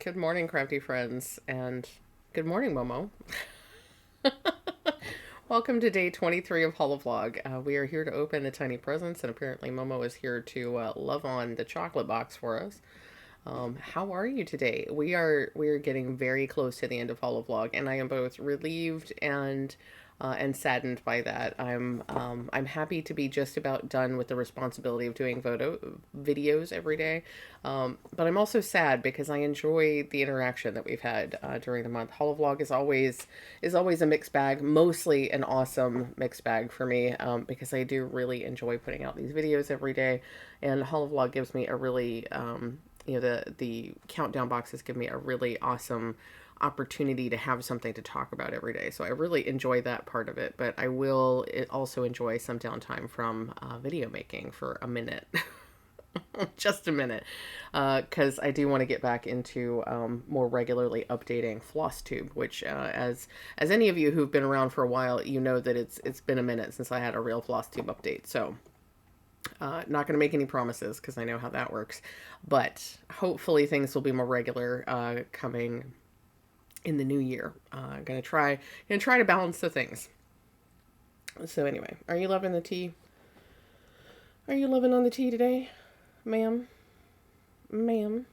Good morning, crafty friends, and good morning, Momo. Welcome to day 23 of Holi-Vlog. We are here to open the tiny presents, and apparently Momo is here to love on the chocolate box for us. How are you today? We are getting very close to the end of Holi-Vlog, and I am both relieved and saddened by that. I'm happy to be just about done with the responsibility of doing videos every day, but I'm also sad because I enjoy the interaction that we've had during the month. Holi-Vlog is always a mixed bag, mostly an awesome mixed bag for me, because I do really enjoy putting out these videos every day, and Holi-Vlog gives me a really the countdown boxes give me a really awesome opportunity to have something to talk about every day. So I really enjoy that part of it, but I will also enjoy some downtime from video making for a minute. Just a minute, because I do want to get back into more regularly updating flosstube, which as any of you who've been around for a while, you know that it's been a minute since I had a real flosstube update. So not going to make any promises because I know how that works, but hopefully things will be more regular coming in the new year. Gonna try to balance the things. So anyway, are you loving the tea? Are you loving on the tea today, ma'am? Ma'am.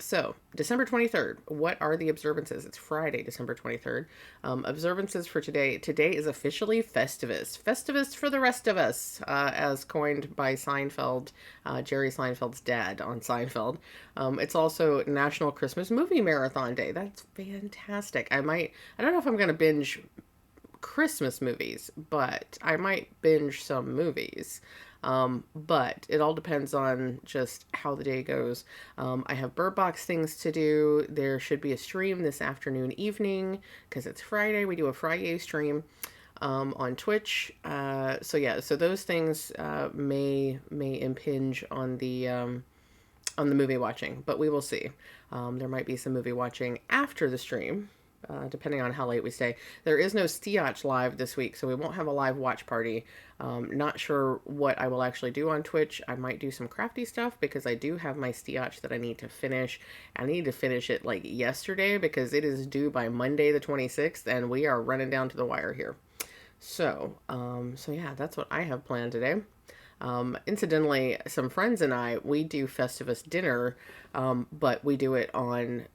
So, December 23rd, what are the observances? It's Friday, December 23rd. Observances for today. Today is officially Festivus. Festivus for the rest of us, as coined by Seinfeld, Jerry Seinfeld's dad on Seinfeld. It's also National Christmas Movie Marathon Day. That's fantastic. I don't know if I'm going to binge Christmas movies, but I might binge some movies. But it all depends on just how the day goes. I have Bird Box things to do. There should be a stream this afternoon, evening, because it's Friday. We do a Friday stream on Twitch. So those things may impinge on the movie watching, but we will see. There might be some movie watching after the stream. Depending on how late we stay. There is no Stitch live this week, so we won't have a live watch party. Not sure what I will actually do on Twitch. I might do some crafty stuff because I do have my Stitch that I need to finish. I need to finish it like yesterday because it is due by Monday the 26th, and we are running down to the wire here. So yeah, that's what I have planned today. Incidentally, some friends and I, we do Festivus dinner, but we do it on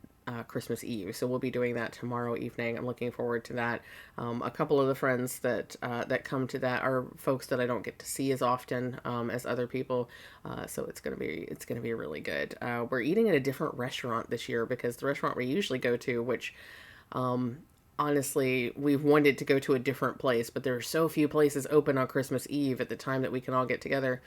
Christmas Eve, so we'll be doing that tomorrow evening. I'm looking forward to that. A couple of the friends that come to that are folks that I don't get to see as often as other people, so it's gonna be really good. We're eating at a different restaurant this year because the restaurant we usually go to, which honestly, we've wanted to go to a different place, but there are so few places open on Christmas Eve at the time that we can all get together.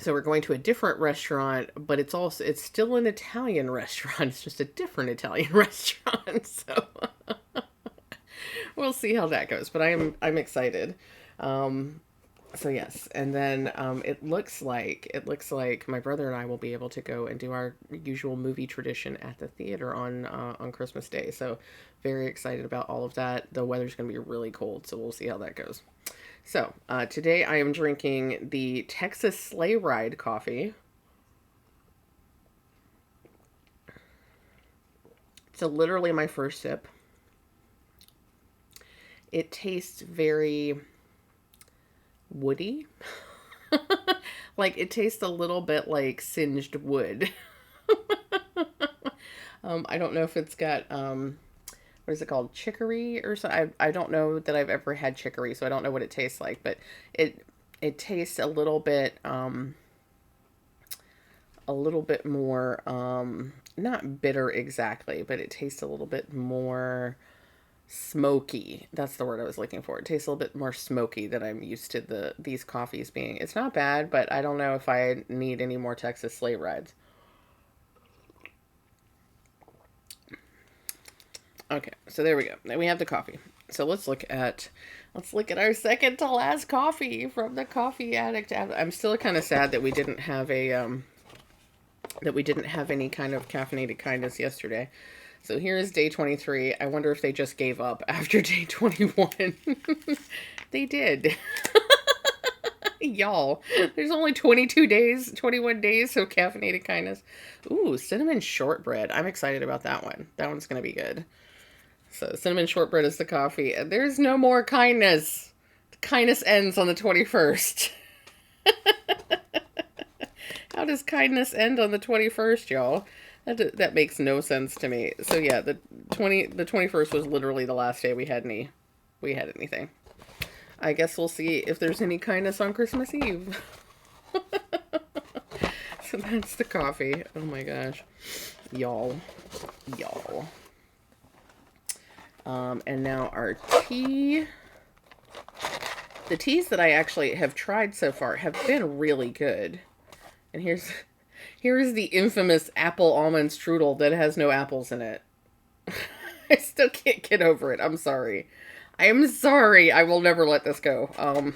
So we're going to a different restaurant, but it's still an Italian restaurant. It's just a different Italian restaurant. So we'll see how that goes, but I'm excited. So yes, and then it looks like my brother and I will be able to go and do our usual movie tradition at the theater on Christmas Day. So very excited about all of that. The weather's going to be really cold, so we'll see how that goes. So, today I am drinking the Texas Sleigh Ride coffee. It's literally my first sip. It tastes very woody. Like, it tastes a little bit like singed wood. I don't know if it's got, what is it called? Chicory or so? I don't know that I've ever had chicory, so I don't know what it tastes like, but it tastes a little bit more, not bitter exactly, but it tastes a little bit more smoky. That's the word I was looking for. It tastes a little bit more smoky than I'm used to these coffees being. It's not bad, but I don't know if I need any more Texas Sleigh Rides. Okay, so there we go. Then we have the coffee. So let's look at our second to last coffee from the Coffee Addict. I'm still kind of sad that we didn't have any kind of caffeinated kindness yesterday. So here's day 23. I wonder if they just gave up after day 21. They did. Y'all, there's only 22 days, 21 days of caffeinated kindness. Ooh, cinnamon shortbread. I'm excited about that one. That one's going to be good. So, cinnamon shortbread is the coffee. And there's no more kindness. Kindness ends on the 21st. How does kindness end on the 21st, y'all? That makes no sense to me. So yeah, the 21st was literally the last day we had anything. I guess we'll see if there's any kindness on Christmas Eve. So that's the coffee. Oh my gosh. Y'all. And now our tea. The teas that I actually have tried so far have been really good. And here's the infamous apple almond strudel that has no apples in it. I still can't get over it. I'm sorry. I am sorry. I will never let this go.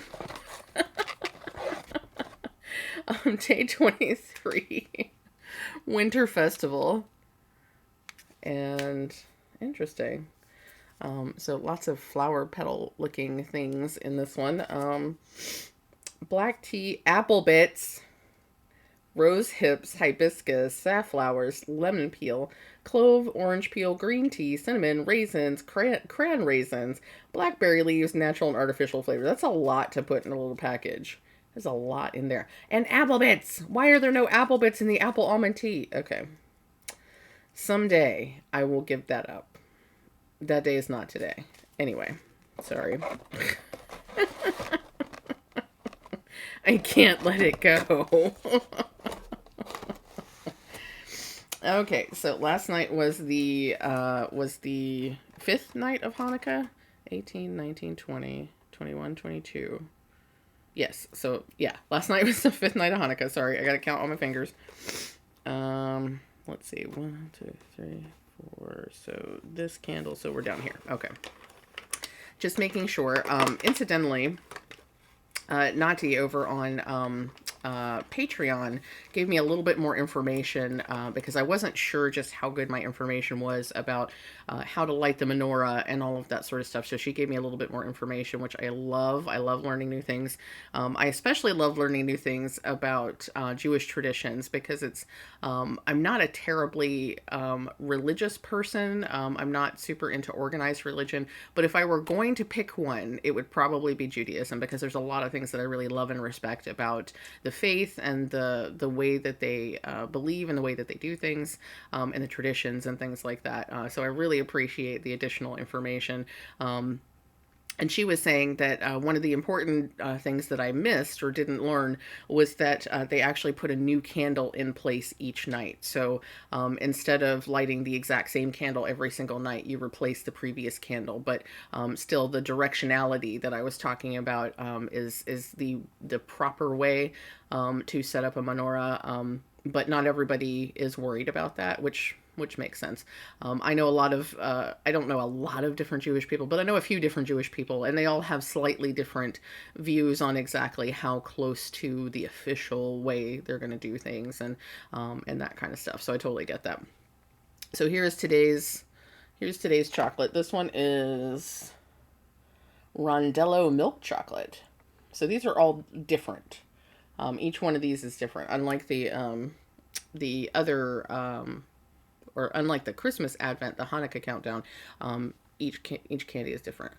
Day 23. Winter Festival. And interesting. So lots of flower petal looking things in this one. Black tea, apple bits, rose hips, hibiscus, safflowers, lemon peel, clove, orange peel, green tea, cinnamon, raisins, cran raisins, blackberry leaves, natural and artificial flavor. That's a lot to put in a little package. There's a lot in there. And apple bits. Why are there no apple bits in the apple almond tea? Okay. Someday I will give that up. That day is not today. Anyway, sorry. I can't let it go. Okay, so last night was the 5th night of Hanukkah. 18, 19, 20, 21, 22. Yes, so yeah, last night was the 5th night of Hanukkah. Sorry, I gotta count on my fingers. Let's see. 1, 2, 3, 4. So this candle, so we're down here. Okay. Just making sure. Incidentally, Nati over on Patreon gave me a little bit more information because I wasn't sure just how good my information was about how to light the menorah and all of that sort of stuff. So she gave me a little bit more information, which I love. I love learning new things. I especially love learning new things about Jewish traditions because it's I'm not a terribly religious person. I'm not super into organized religion, but if I were going to pick one, it would probably be Judaism because there's a lot of things that I really love and respect about the faith and the way that they believe and the way that they do things and the traditions and things like that. So I really appreciate the additional information. And she was saying that one of the important things that I missed or didn't learn was that they actually put a new candle in place each night. So instead of lighting the exact same candle every single night, you replace the previous candle. But still, the directionality that I was talking about is the proper way to set up a menorah. But not everybody is worried about that, which makes sense. I know a lot of, I don't know a lot of different Jewish people, but I know a few different Jewish people, and they all have slightly different views on exactly how close to the official way they're going to do things and that kind of stuff. So I totally get that. So here's today's chocolate. This one is Rondello milk chocolate. So these are all different. Each one of these is different. Unlike the other, or unlike the Christmas Advent, the Hanukkah countdown, each candy is different.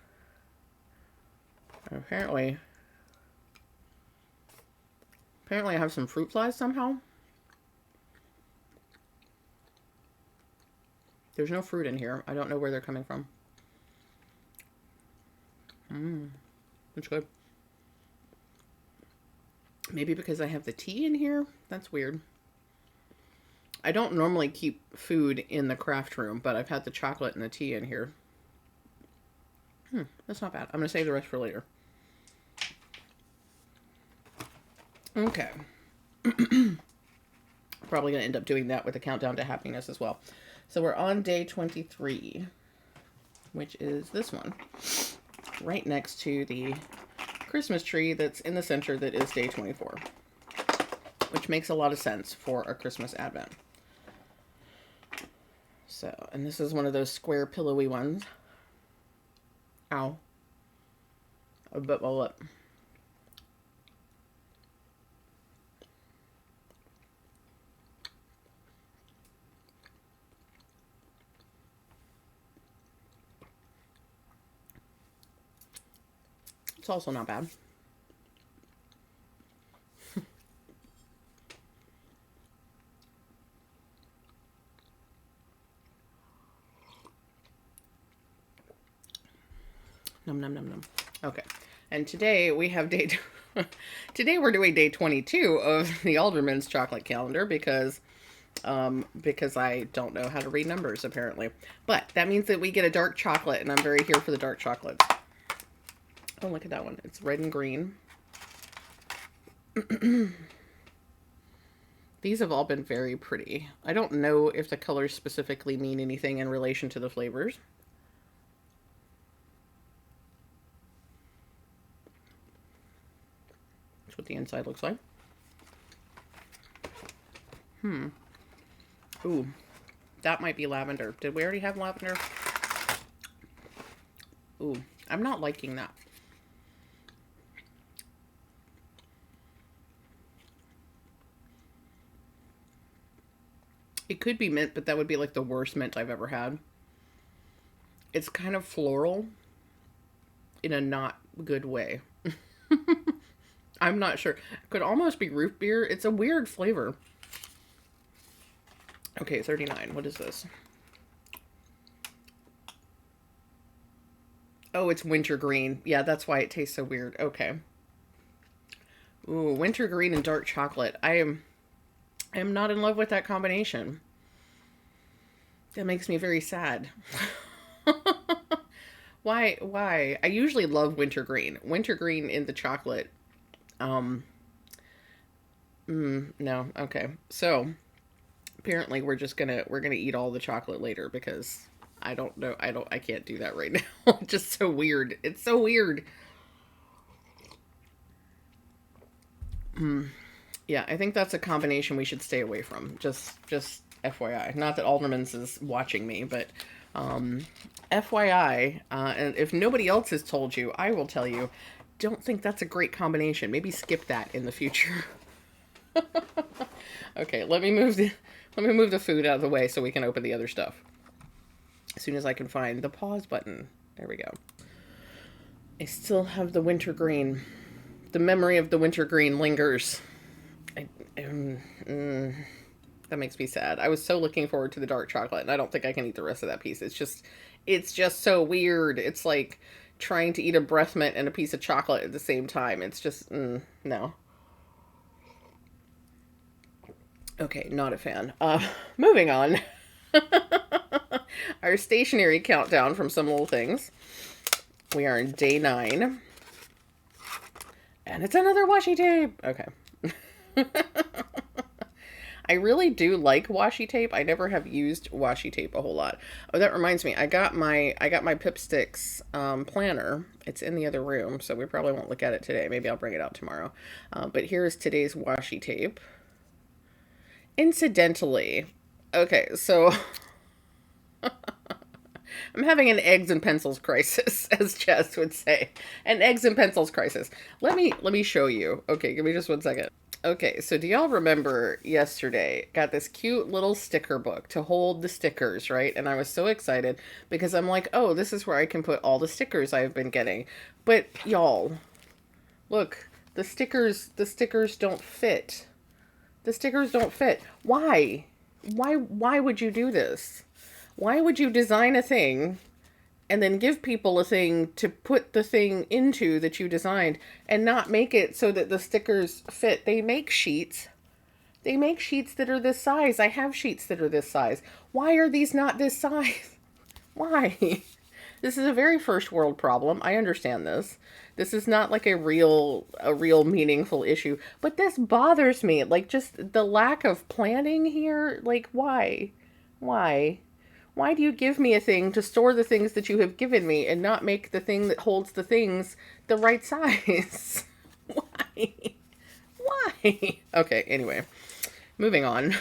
Apparently I have some fruit flies somehow. There's no fruit in here. I don't know where they're coming from. That's good. Maybe because I have the tea in here? That's weird. I don't normally keep food in the craft room, but I've had the chocolate and the tea in here. That's not bad. I'm going to save the rest for later. Okay. Probably going to end up doing that with the countdown to happiness as well. So we're on day 23, which is this one. Right next to the Christmas tree that's in the center that is day 24. Which makes a lot of sense for a Christmas Advent. So, and this is one of those square pillowy ones. Ow. I bit my lip. It's also not bad. Num num num num. Okay. And today we have today we're doing day 22 of the Alderman's chocolate calendar because I don't know how to read numbers apparently. But that means that we get a dark chocolate, and I'm very here for the dark chocolate. Oh, look at that one. It's red and green. These have all been very pretty. I don't know if the colors specifically mean anything in relation to the flavors. That's what the inside looks like. Ooh, that might be lavender. Did we already have lavender? Ooh, I'm not liking that. It could be mint, but that would be like the worst mint I've ever had. It's kind of floral in a not good way. I'm not sure. Could almost be root beer. It's a weird flavor. Okay, 39. What is this? Oh, it's wintergreen. Yeah, that's why it tastes so weird. Okay. Ooh, wintergreen and dark chocolate. I am not in love with that combination. That makes me very sad. Why? Why? I usually love wintergreen. Wintergreen in the chocolate. No. Okay. So, apparently we're gonna eat all the chocolate later because I don't know. I can't do that right now. It's just so weird. It's so weird. Yeah, I think that's a combination we should stay away from. Just FYI. Not that Alderman's is watching me, but FYI, and if nobody else has told you, I will tell you, don't think that's a great combination. Maybe skip that in the future. Okay, let me move the food out of the way so we can open the other stuff. As soon as I can find the pause button. There we go. I still have the wintergreen. The memory of the wintergreen lingers. That makes me sad. I was so looking forward to the dark chocolate, and I don't think I can eat the rest of that piece. It's just so weird. It's like trying to eat a breath mint and a piece of chocolate at the same time. It's just, no. Okay, not a fan. Moving on. Our stationery countdown from some little things. We are in day 9. And it's another washi tape. Okay. I really do like washi tape. I never have used washi tape a whole lot. Oh, that reminds me. I got my Pipsticks planner. It's in the other room, so we probably won't look at it today. Maybe I'll bring it out tomorrow. But here's today's washi tape. Incidentally, okay, so I'm having an eggs and pencils crisis, as Jess would say. An eggs and pencils crisis. Let me show you. Okay, give me just one second. Okay, so do y'all remember yesterday, got this cute little sticker book to hold the stickers, right? And I was so excited because I'm like, oh, this is where I can put all the stickers I've been getting. But y'all, look, the stickers don't fit. The stickers don't fit. Why? Why would you do this? Why would you design a thing and then give people a thing to put the thing into that you designed and not make it so that the stickers fit? They make sheets. They make sheets that are this size. I have sheets that are this size. Why are these not this size? Why? This is a very first world problem. I understand this. This is not like a real meaningful issue, but this bothers me. Like, just the lack of planning here. Like, why? Why? Why do you give me a thing to store the things that you have given me and not make the thing that holds the things the right size? Why? Why? Okay, anyway. Moving on.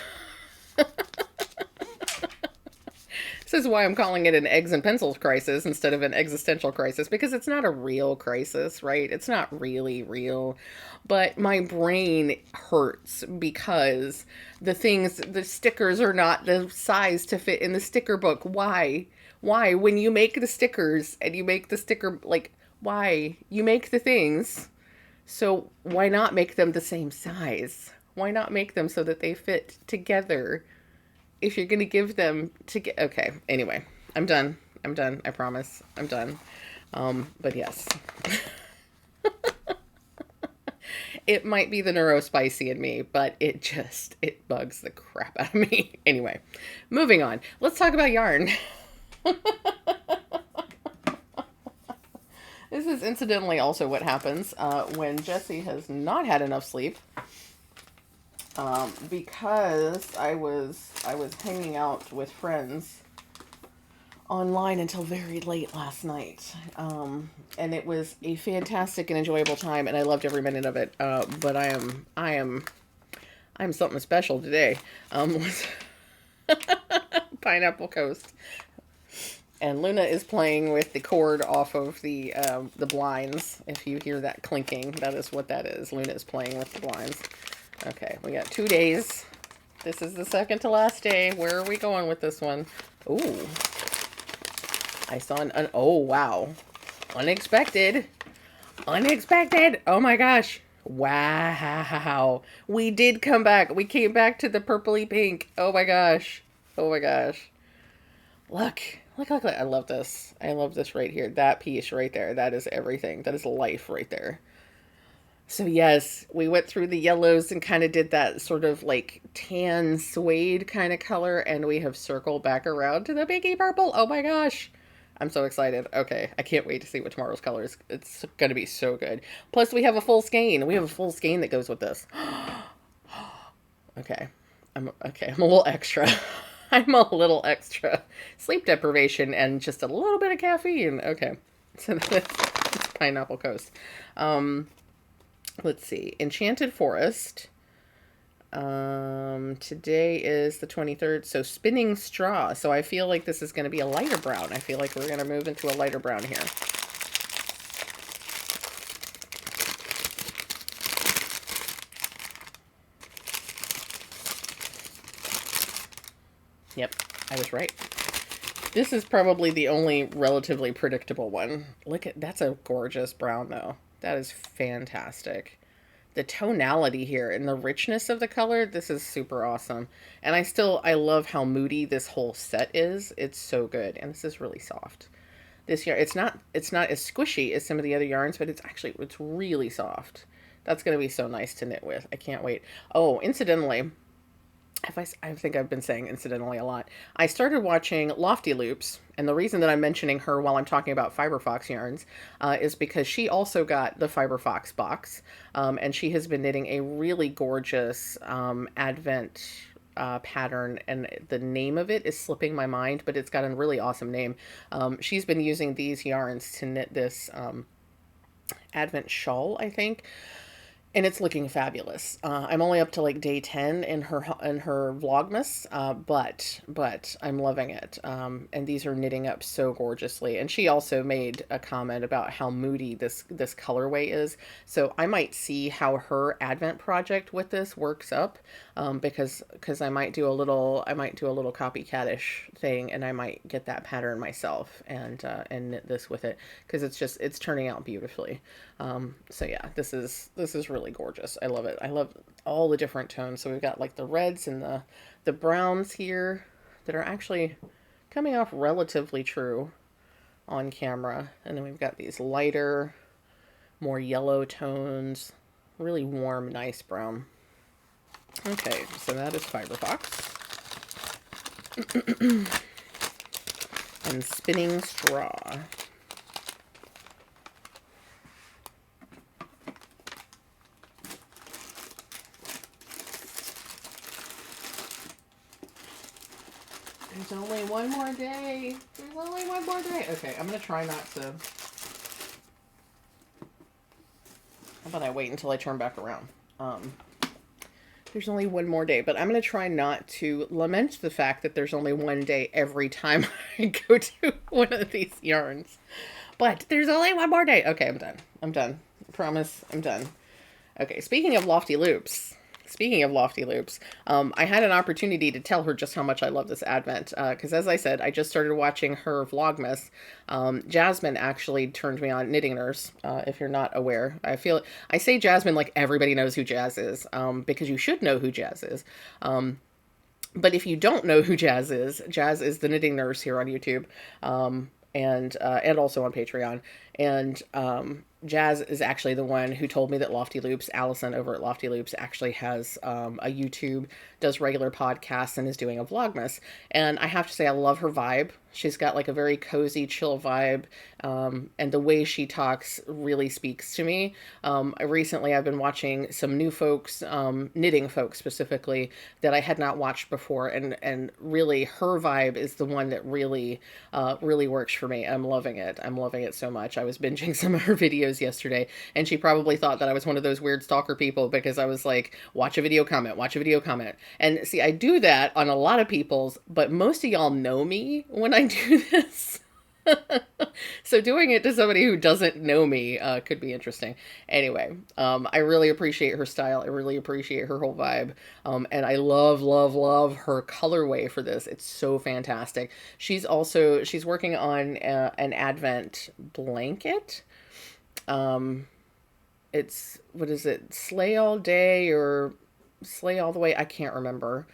This is why I'm calling it an eggs and pencils crisis instead of an existential crisis, because it's not a real crisis, right? It's not really real. But my brain hurts because the stickers are not the size to fit in the sticker book. Why? Why? When you make the stickers and you make the sticker, like, Why? You make the things, so why not make them the same size? Why not make them so that they fit together? If you're gonna give them to get, okay. Anyway, I'm done. I'm done. I promise. I'm done. But yes. It might be the neurospicy in me, but it bugs the crap out of me. Anyway, moving on. Let's talk about yarn. This is incidentally also what happens when Jessie has not had enough sleep. Because I was hanging out with friends online until very late last night. And it was a fantastic and enjoyable time, and I loved every minute of it. But I'm something special today. Pineapple Coast. And Luna is playing with the cord off of the blinds. If you hear that clinking, that is what that is. Luna is playing with the blinds. Okay, we got 2 days. This is the second to last day. Where are we going with this one? Ooh. I saw an oh, wow. Unexpected. Unexpected. Oh my gosh. Wow. We did come back. We came back to the purpley pink. Oh my gosh. Oh my gosh. Look. Look. I love this. I love this right here. That piece right there. That is everything. That is life right there. So yes, we went through the yellows and kind of did that sort of like tan suede kind of color, and we have circled back around to the pinky purple. Oh my gosh. I'm so excited. Okay, I can't wait to see what tomorrow's color is. It's going to be so good. Plus, we have a full skein. We have a full skein that goes with this. Okay. I'm a little extra. I'm a little extra. Sleep deprivation and just a little bit of caffeine. Okay. So that's Pineapple Coast. Let's see. Enchanted Forest. Today is the 23rd, so Spinning Straw. So I feel like this is going to be a lighter brown. I feel like we're going to move into a lighter brown here. Yep, I was right. This is probably the only relatively predictable one. Look at, that's a gorgeous brown though. That is fantastic. The tonality here and the richness of the color, this is super awesome. And I love how moody this whole set is. It's so good. And this is really soft. This yarn, it's not as squishy as some of the other yarns, but it's really soft. That's going to be so nice to knit with. I can't wait. Oh, incidentally, I think I've been saying incidentally a lot. I started watching Lofty Loops, and the reason that I'm mentioning her while I'm talking about Fiber Fox yarns is because she also got the Fiber Fox box, and she has been knitting a really gorgeous Advent pattern, and the name of it is slipping my mind, but it's got a really awesome name. She's been using these yarns to knit this Advent shawl, I think. And it's looking fabulous. I'm only up to like day 10 in her Vlogmas, but I'm loving it. And these are knitting up so gorgeously. And she also made a comment about how moody this colorway is. So I might see how her Advent project with this works up, because I might do a little copycatish thing, and I might get that pattern myself and knit this with it, because it's turning out beautifully. So yeah, this is really gorgeous. I love it. I love all the different tones. So we've got like the reds and the browns here that are actually coming off relatively true on camera. And then we've got these lighter, more yellow tones, really warm, nice brown. Okay, so that is Fiber Fox. And Spinning Straw. There's only one more day. There's only one more day. Okay, I'm going to try not to... How about I wait until I turn back around? There's only one more day, but I'm going to try not to lament the fact that there's only one day every time I go to one of these yarns. But there's only one more day. Okay, I'm done. I'm done. I promise I'm done. Okay, speaking of Lofty Loops, Speaking of lofty loops, I had an opportunity to tell her just how much I love this advent. Because as I said, I just started watching her Vlogmas. Jasmine actually turned me on Knitting Nurse. If you're not aware, I say Jasmine like everybody knows who Jazz is. Because you should know who Jazz is. But if you don't know who Jazz is the Knitting Nurse here on YouTube. And also on Patreon. And Jazz is actually the one who told me that Lofty Loops, Allison over at Lofty Loops, actually has a YouTube, does regular podcasts, and is doing a Vlogmas. And I have to say, I love her vibe. She's got like a very cozy, chill vibe. And the way she talks really speaks to me. Recently, I've been watching some new folks, knitting folks specifically, that I had not watched before. And really, her vibe is the one that really works for me. I'm loving it. I'm loving it so much. I was binging some of her videos yesterday, and she probably thought that I was one of those weird stalker people because I was like, watch a video, comment, watch a video, comment. And see, I do that on a lot of people's, but most of y'all know me when I do this. So doing it to somebody who doesn't know me could be interesting. Anyway, I really appreciate her style. I really appreciate her whole vibe. And I love, love, love her colorway for this. It's so fantastic. She's working on an Advent blanket. It's, what is it? Slay All Day or Slay All the Way? I can't remember.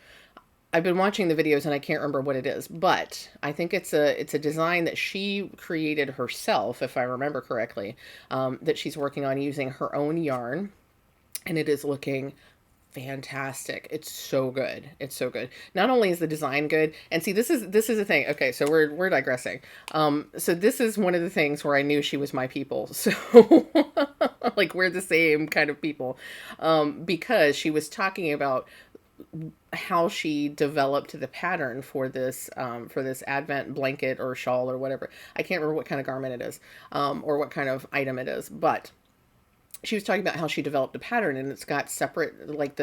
I've been watching the videos and I can't remember what it is, but I think it's a design that she created herself, if I remember correctly, that she's working on using her own yarn, and it is looking fantastic. It's so good. It's so good. Not only is the design good, and see, this is the thing. Okay, so we're digressing. So this is one of the things where I knew she was my people. So like we're the same kind of people, because she was talking about how she developed the pattern for this Advent blanket or shawl or whatever. I can't remember what kind of garment it is, or what kind of item it is, but she was talking about how she developed a pattern, and it's got separate, like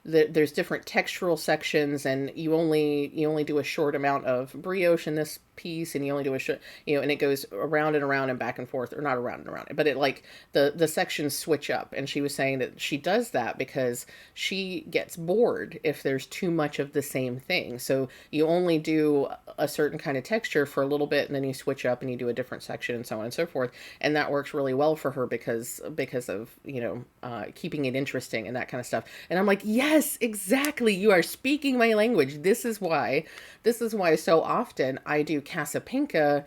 there's different textural sections, and you only do a short amount of brioche in this piece, and you only do a short, and it goes around and around and back and forth, or not around and around, but it like the sections switch up. And she was saying that she does that because she gets bored if there's too much of the same thing. So you only do a certain kind of texture for a little bit, and then you switch up and you do a different section, and so on and so forth. And that works really well for her because of keeping it interesting and that kind of stuff. And I'm like, yes, exactly. You are speaking my language. This is why so often I do Casapinka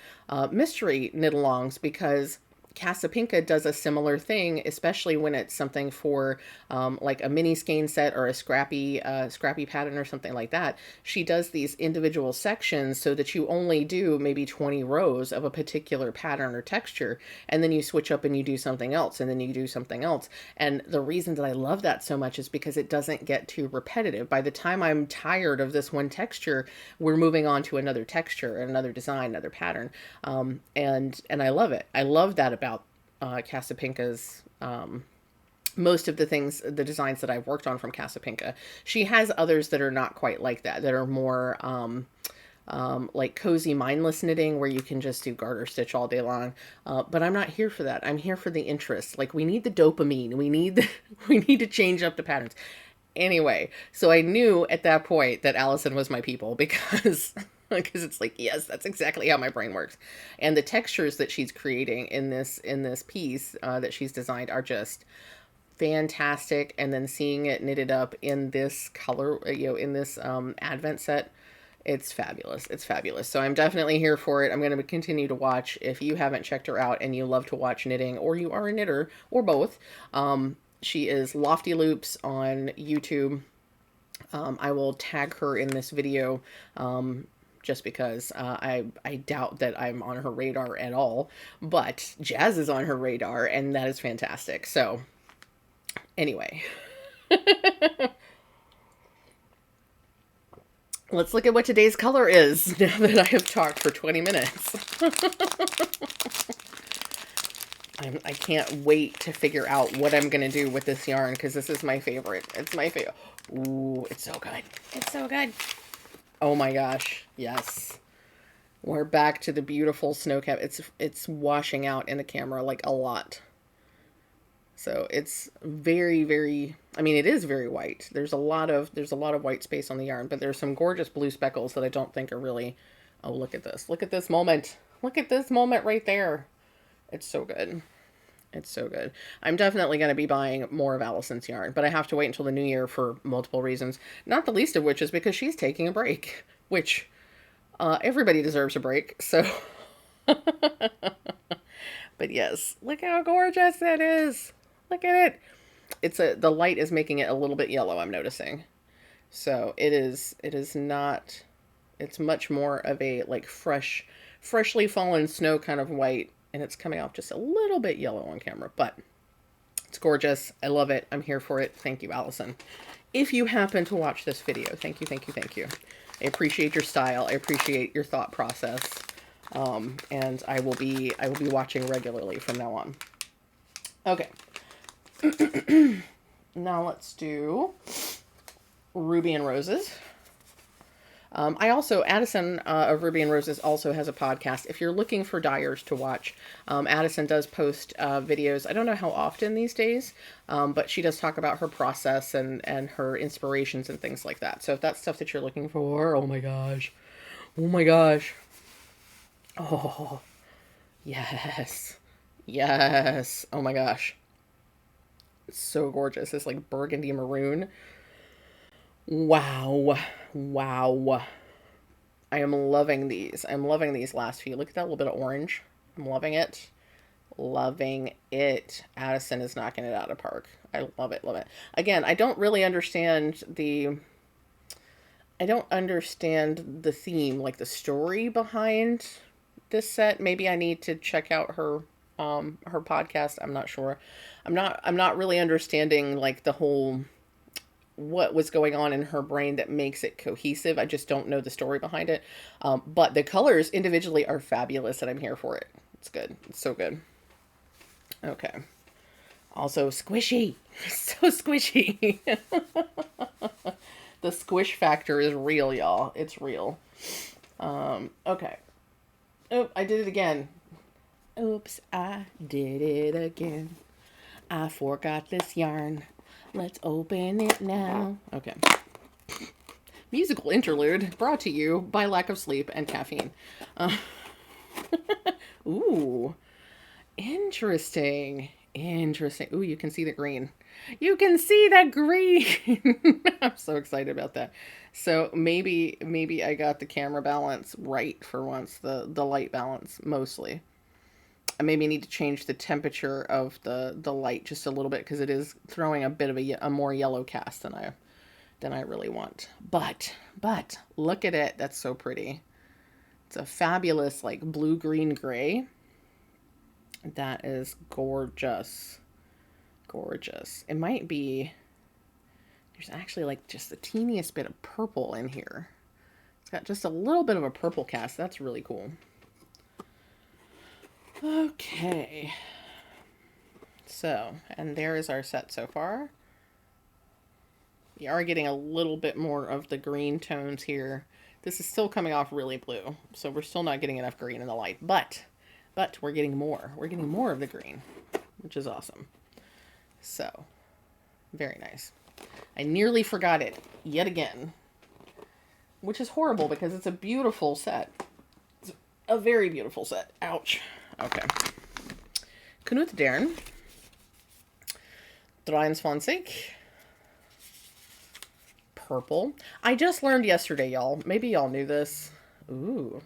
mystery knit-alongs, because Casapinka does a similar thing, especially when it's something for like a mini skein set or a scrappy pattern or something like that. She does these individual sections so that you only do maybe 20 rows of a particular pattern or texture, and then you switch up and you do something else, and then you do something else. And the reason that I love that so much is because it doesn't get too repetitive. By the time I'm tired of this one texture, we're moving on to another texture, another design, another pattern. And I love it. I love that about Casapinka's, most of the designs that I've worked on from Casapinka. She has others that are not quite like that are more like cozy mindless knitting, where you can just do garter stitch all day long. But I'm not here for that. I'm here for the interest. Like, we need the dopamine. We need to change up the patterns. Anyway, so I knew at that point that Allison was my people, because it's like, yes, that's exactly how my brain works. And the textures that she's creating in this piece that she's designed are just fantastic. And then seeing it knitted up in this color, in this Advent set, it's fabulous. It's fabulous. So I'm definitely here for it. I'm going to continue to watch. If you haven't checked her out and you love to watch knitting, or you are a knitter, or both, she is Lofty Loops on YouTube. I will tag her in this video, just because I doubt that I'm on her radar at all, but Jazz is on her radar, and that is fantastic. So anyway, let's look at what today's color is now that I have talked for 20 minutes. I can't wait to figure out what I'm going to do with this yarn, because this is my favorite. It's my favorite. Ooh, it's so good. It's so good. Oh my gosh. Yes. We're back to the beautiful snow cap. It's washing out in the camera like a lot. So it's very, very, I mean, it is very white. There's a lot of white space on the yarn, but there's some gorgeous blue speckles that I don't think are really, oh, look at this. Look at this moment. Look at this moment right there. It's so good. It's so good. I'm definitely going to be buying more of Allison's yarn, but I have to wait until the new year for multiple reasons. Not the least of which is because she's taking a break, which everybody deserves a break. So, but yes, look how gorgeous that is. Look at it. The light is making it a little bit yellow, I'm noticing. So it is not, it's much more of a like freshly fallen snow kind of white, and it's coming off just a little bit yellow on camera, but it's gorgeous. I love it. I'm here for it. Thank you, Allison. If you happen to watch this video, thank you, thank you, thank you. I appreciate your style. I appreciate your thought process. And I will be watching regularly from now on. Okay. Now let's do Ruby and Roses. Addison of Ruby and Roses also has a podcast. If you're looking for dyers to watch, Addison does post videos. I don't know how often these days, but she does talk about her process and her inspirations and things like that. So if that's stuff that you're looking for, oh my gosh. Oh my gosh. Oh, yes. Yes. Oh my gosh. It's so gorgeous. It's like burgundy maroon. Wow. Wow. I am loving these. I'm loving these last few. Look at that little bit of orange. I'm loving it. Loving it. Addison is knocking it out of park. I love it. Love it. Again, I don't really understand the theme, like the story behind this set. Maybe I need to check out her podcast. I'm not sure. I'm not really understanding like the whole what was going on in her brain that makes it cohesive. I just don't know the story behind it. But the colors individually are fabulous, and I'm here for it. It's good. It's so good. Okay. Also squishy. So squishy. The squish factor is real, y'all. It's real. Okay. Oh, I did it again. Oops, I did it again. I forgot this yarn. Let's open it now. Okay. Musical interlude brought to you by lack of sleep and caffeine. Ooh. Interesting. Interesting. Ooh, you can see the green. You can see the green. I'm so excited about that. So maybe I got the camera balance right for once, the light balance mostly. I maybe need to change the temperature of the light just a little bit because it is throwing a bit of a more yellow cast than I really want. But look at it. That's so pretty. It's a fabulous like blue-green gray. That is gorgeous. Gorgeous. It might be, there's actually like just the teeniest bit of purple in here. It's got just a little bit of a purple cast. That's really cool. Okay. So, and there is our set so far. We are getting a little bit more of the green tones here. This is still coming off really blue, so we're still not getting enough green in the light, but we're getting more. We're getting more of the green, which is awesome. So, very nice. I nearly forgot it yet again, which is horrible because it's a beautiful set. It's a very beautiful set. Ouch. Okay. Knut Dern. 23. Purple. I just learned yesterday, y'all. Maybe y'all knew this. Ooh.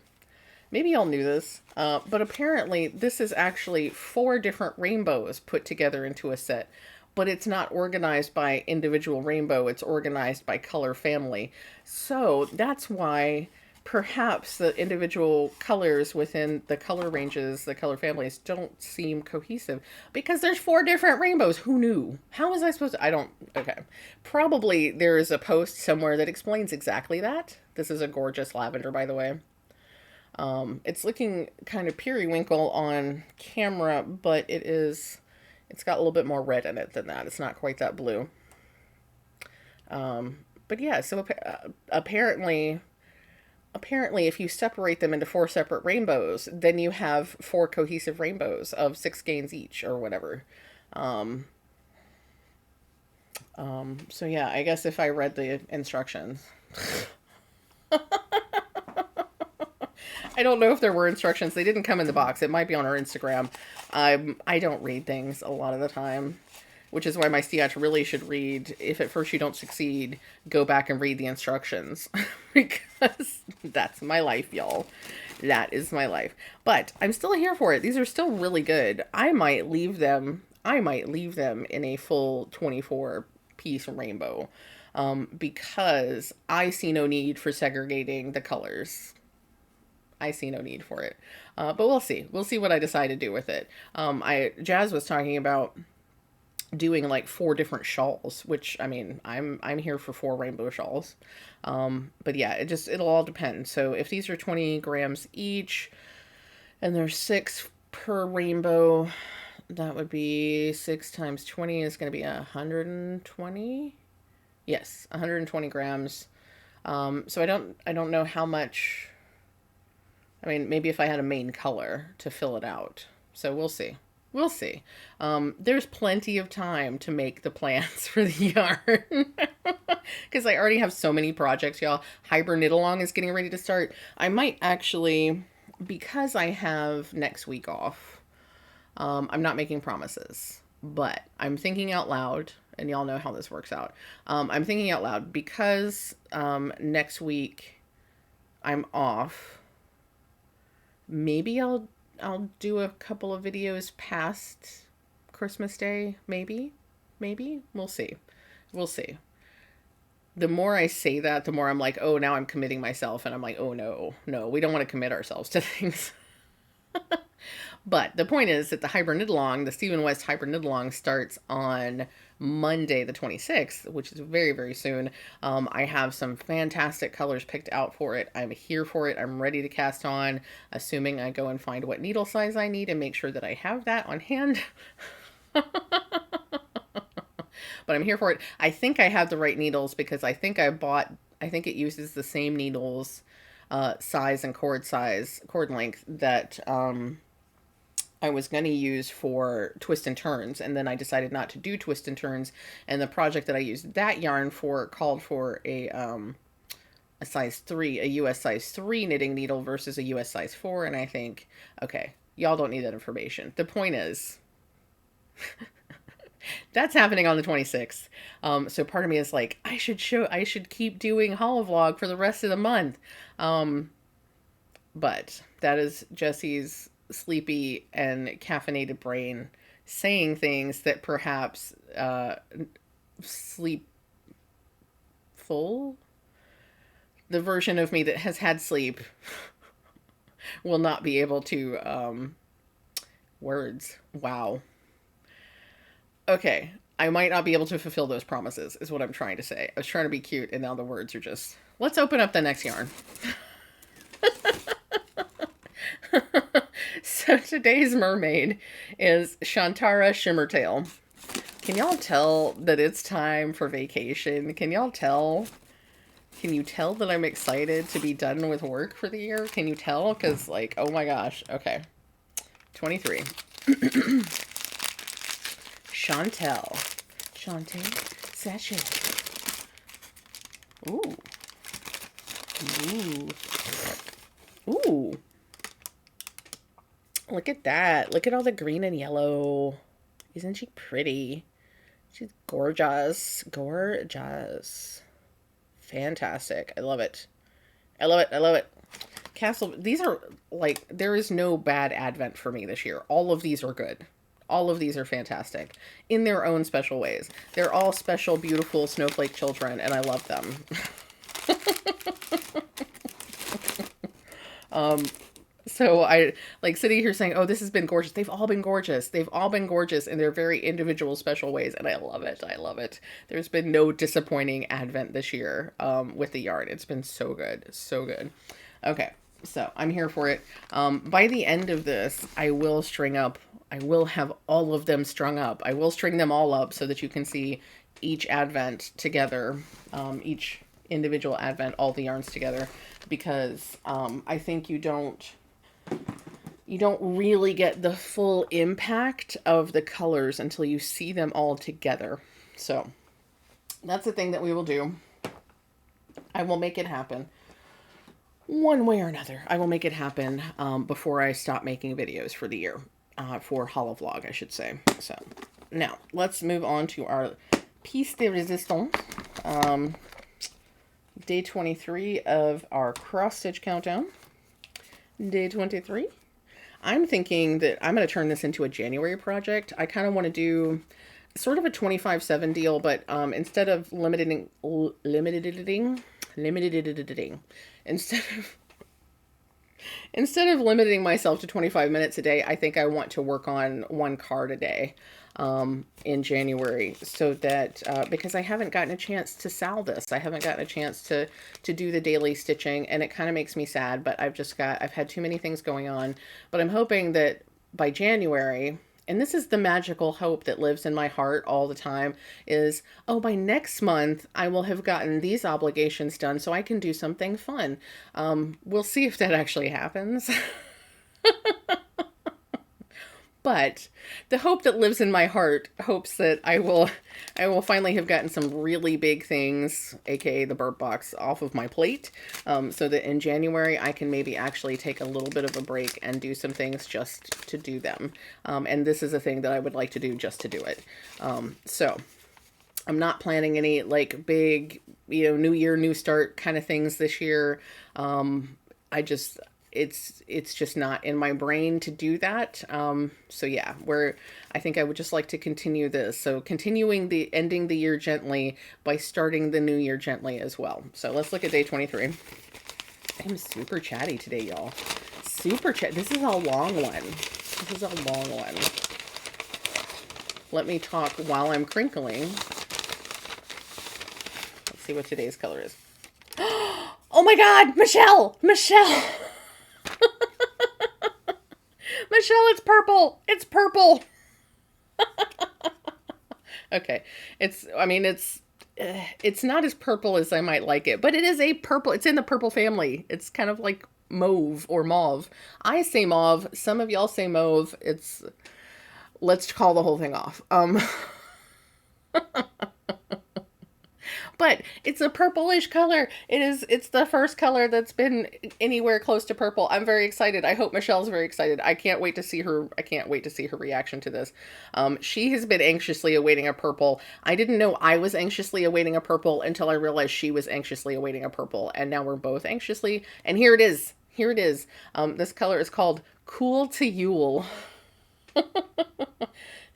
Maybe y'all knew this. But apparently this is actually 4 different rainbows put together into a set. But it's not organized by individual rainbow. It's organized by color family. So that's why perhaps the individual colors within the color ranges, the color families, don't seem cohesive because there's 4 different rainbows. Who knew? How was I supposed to? I don't. Okay. Probably there is a post somewhere that explains exactly that. This is a gorgeous lavender, by the way. It's looking kind of periwinkle on camera, but it's got a little bit more red in it than that. It's not quite that blue. But yeah, so apparently if you separate them into 4 separate rainbows, then you have 4 cohesive rainbows of 6 skeins each or whatever. So yeah, I guess if I read the instructions. I don't know if there were instructions. They didn't come in the box. It might be on our Instagram. I don't read things a lot of the time, which is why my Stiach really should read. If at first you don't succeed, go back and read the instructions because that's my life, y'all. That is my life. But I'm still here for it. These are still really good. I might leave them. I might leave them in a full 24 piece rainbow because I see no need for segregating the colors. I see no need for it. But we'll see. We'll see what I decide to do with it. Jazz was talking about doing like 4 different shawls, which I mean, I'm here for 4 rainbow shawls. But yeah, it'll all depend. So if these are 20 grams each and there's 6 per rainbow, that would be 6 times 20 is going to be 120. Yes, 120 grams. So I don't know how much. I mean, maybe if I had a main color to fill it out. So we'll see. We'll see. There's plenty of time to make the plans for the yarn. Because I already have so many projects, y'all. Hybrid Knit Along is getting ready to start. I might actually, because I have next week off, I'm not making promises. But I'm thinking out loud, and y'all know how this works out. I'm thinking out loud because next week I'm off. Maybe I'll do a couple of videos past Christmas Day. Maybe. We'll see. We'll see. The more I say that, the more I'm like, oh, now I'm committing myself. And I'm like, oh, no, we don't want to commit ourselves to things. But the point is that the Hybrid Knit Along, the Stephen West Hybrid Knit Along starts on Monday the 26th, which is very, very soon. I have some fantastic colors picked out for it. I'm here for it. I'm ready to cast on, assuming I go and find what needle size I need and make sure that I have that on hand. But I'm here for it. I think I have the right needles because I think it uses the same needles, size and cord length that, I was going to use for twist and turns, and then I decided not to do twist and turns, and the project that I used that yarn for called for a size 3, a US size 3 knitting needle versus a US size 4, and I think, okay, y'all don't need that information. The point is, that's happening on the 26th. So part of me is like, I should keep doing Holi-Vlog for the rest of the month. But that is Jessie's sleepy and caffeinated brain saying things that perhaps sleep full. The version of me that has had sleep will not be able to words. Wow. Okay. I might not be able to fulfill those promises is what I'm trying to say. I was trying to be cute and now the words are just, let's open up the next yarn. So today's mermaid is Shantara Shimmertail. Can y'all tell that it's time for vacation? Can y'all tell? Can you tell that I'm excited to be done with work for the year? Can you tell? Because, like, oh my gosh. Okay. 23. Shantae Sachet. Ooh. Ooh. Look at that. Look at all the green and yellow. Isn't she pretty? She's gorgeous. Gorgeous. Fantastic. I love it. I love it. I love it. Castle. These are like, there is no bad advent for me this year. All of these are good. All of these are fantastic in their own special ways. They're all special, beautiful snowflake children, and I love them. So I like sitting here saying, oh, this has been gorgeous. They've all been gorgeous. They've all been gorgeous in their very individual special ways. And I love it. I love it. There's been no disappointing advent this year with the yarn. It's been so good. So good. Okay. So I'm here for it. By the end of this, I will have all of them strung up. I will string them all up so that you can see each advent together, each individual advent, all the yarns together, because I think you don't really get the full impact of the colors until you see them all together. So That's the thing that we will do. I will make it happen. One way or another, I will make it happen before I stop making videos for the year. For Holi-Vlog, I should say. So, now, let's move on to our piece de resistance. Day 23 of our cross-stitch countdown. Day 23. I'm thinking that I'm going to turn this into a January project. I kind of want to do sort of a 25/7 deal, but instead of limiting, instead of limiting myself to 25 minutes a day, I think I want to work on one card a day in January, so that because I haven't gotten a chance to sal this. I haven't gotten a chance to do the daily stitching, and it kind of makes me sad, but I've had too many things going on. But I'm hoping that by January, and this is the magical hope that lives in my heart all the time, is, oh, by next month, I will have gotten these obligations done so I can do something fun. We'll see if that actually happens. But the hope that lives in my heart hopes that I will finally have gotten some really big things, aka the burp box, off of my plate, so that in January I can maybe actually take a little bit of a break and do some things just to do them. And this is a thing that I would like to do just to do it. So I'm not planning any like big, new year, new start kind of things this year. It's just not in my brain to do that. So yeah, I think I would just like to continue this. So ending the year gently by starting the new year gently as well. So let's look at day 23. I'm super chatty today, y'all. Super chat. This is a long one. This is a long one. Let me talk while I'm crinkling. Let's see what today's color is. Oh my God, Michelle! Michelle, it's purple. It's purple. Okay. It's not as purple as I might like it, but it is a purple. It's in the purple family. It's kind of like mauve or mauve. I say mauve. Some of y'all say mauve. Let's call the whole thing off. But it's a purplish color. It's the first color that's been anywhere close to purple. I'm very excited. I hope Michelle's very excited. I can't wait to see her reaction to this. She has been anxiously awaiting a purple. I didn't know I was anxiously awaiting a purple until I realized she was anxiously awaiting a purple. And now we're both anxiously, and here it is. Here it is. This color is called Cool to Yule.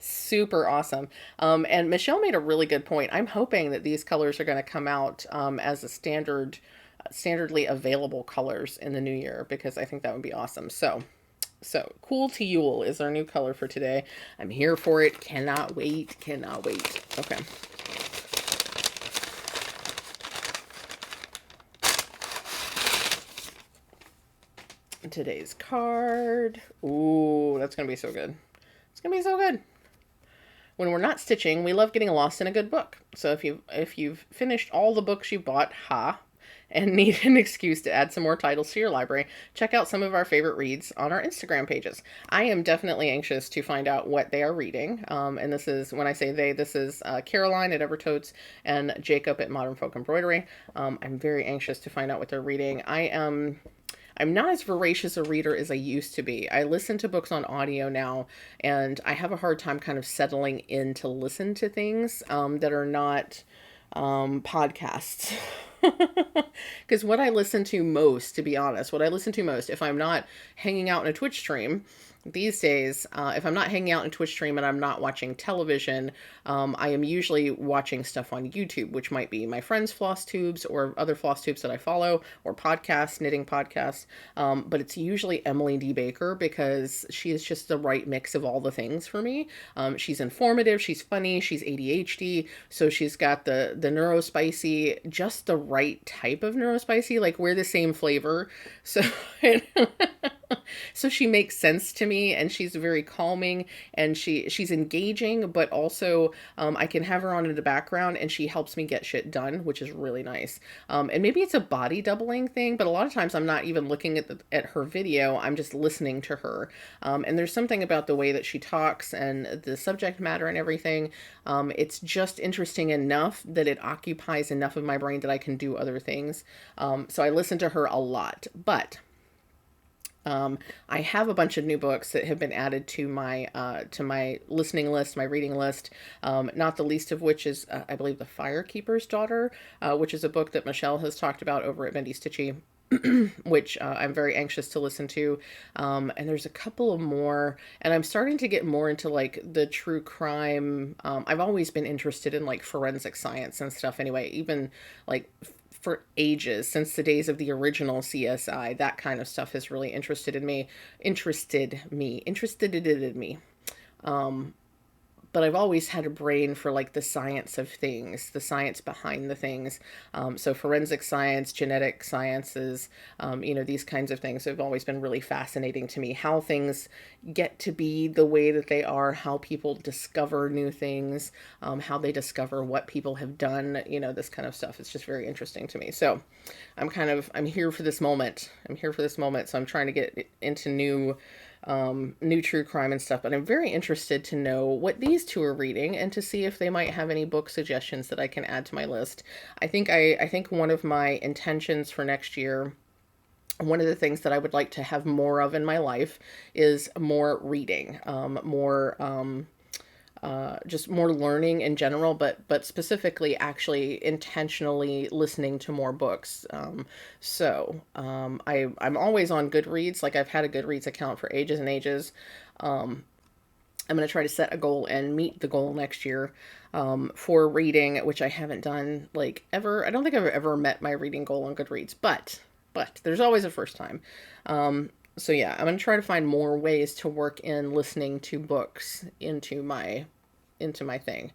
Super awesome. And Michelle made a really good point. I'm hoping that these colors are going to come out as a standardly available colors in the new year, because I think that would be awesome. So Cool to Yule is our new color for today. I'm here for it. Cannot wait. Cannot wait. Okay. Today's card. Ooh, that's going to be so good. It's going to be so good. When we're not stitching, we love getting lost in a good book. So if you've finished all the books you bought, and need an excuse to add some more titles to your library, check out some of our favorite reads on our Instagram pages. I am definitely anxious to find out what they are reading. And this is, when I say they, this is Caroline at Evertotes and Jacob at Modern Folk Embroidery. I'm very anxious to find out what they're reading. I'm not as voracious a reader as I used to be. I listen to books on audio now, and I have a hard time kind of settling in to listen to things that are not podcasts. Because what I listen to most, to be honest, if I'm not hanging out in a Twitch stream these days, if I'm not hanging out in Twitch stream and I'm not watching television, I am usually watching stuff on YouTube, which might be my friends' floss tubes or other floss tubes that I follow, or podcasts, knitting podcasts. But it's usually Emily D. Baker, because she is just the right mix of all the things for me. She's informative, she's funny, she's ADHD, so she's got the neurospicy, just the right type of neurospicy, like we're the same flavor. So So she makes sense to me, and she's very calming, and she's engaging, but also I can have her on in the background and she helps me get shit done, which is really nice. And maybe it's a body doubling thing, but a lot of times I'm not even looking at her video. I'm just listening to her. And there's something about the way that she talks and the subject matter and everything. It's just interesting enough that it occupies enough of my brain that I can do other things. So I listen to her a lot, but I have a bunch of new books that have been added to my listening list, my reading list. Not the least of which is, I believe, The Firekeeper's Daughter, which is a book that Michelle has talked about over at Bendy Stitchy, which I'm very anxious to listen to. And there's a couple of more, and I'm starting to get more into like the true crime. I've always been interested in like forensic science and stuff anyway, even like for ages, since the days of the original CSI. That kind of stuff has really interested in me. But I've always had a brain for like the science of things, the science behind the things. So forensic science, genetic sciences, these kinds of things have always been really fascinating to me. How things get to be the way that they are, how people discover new things, how they discover what people have done, this kind of stuff. It's just very interesting to me. So I'm here for this moment. So I'm trying to get into new true crime and stuff, but I'm very interested to know what these two are reading and to see if they might have any book suggestions that I can add to my list. I think one of my intentions for next year, one of the things that I would like to have more of in my life is more reading, just more learning in general, but specifically actually intentionally listening to more books. I'm always on Goodreads. Like I've had a Goodreads account for ages and ages. I'm going to try to set a goal and meet the goal next year for reading, which I haven't done like ever. I don't think I've ever met my reading goal on Goodreads, but there's always a first time. So yeah, I'm going to try to find more ways to work in listening to books into my thing.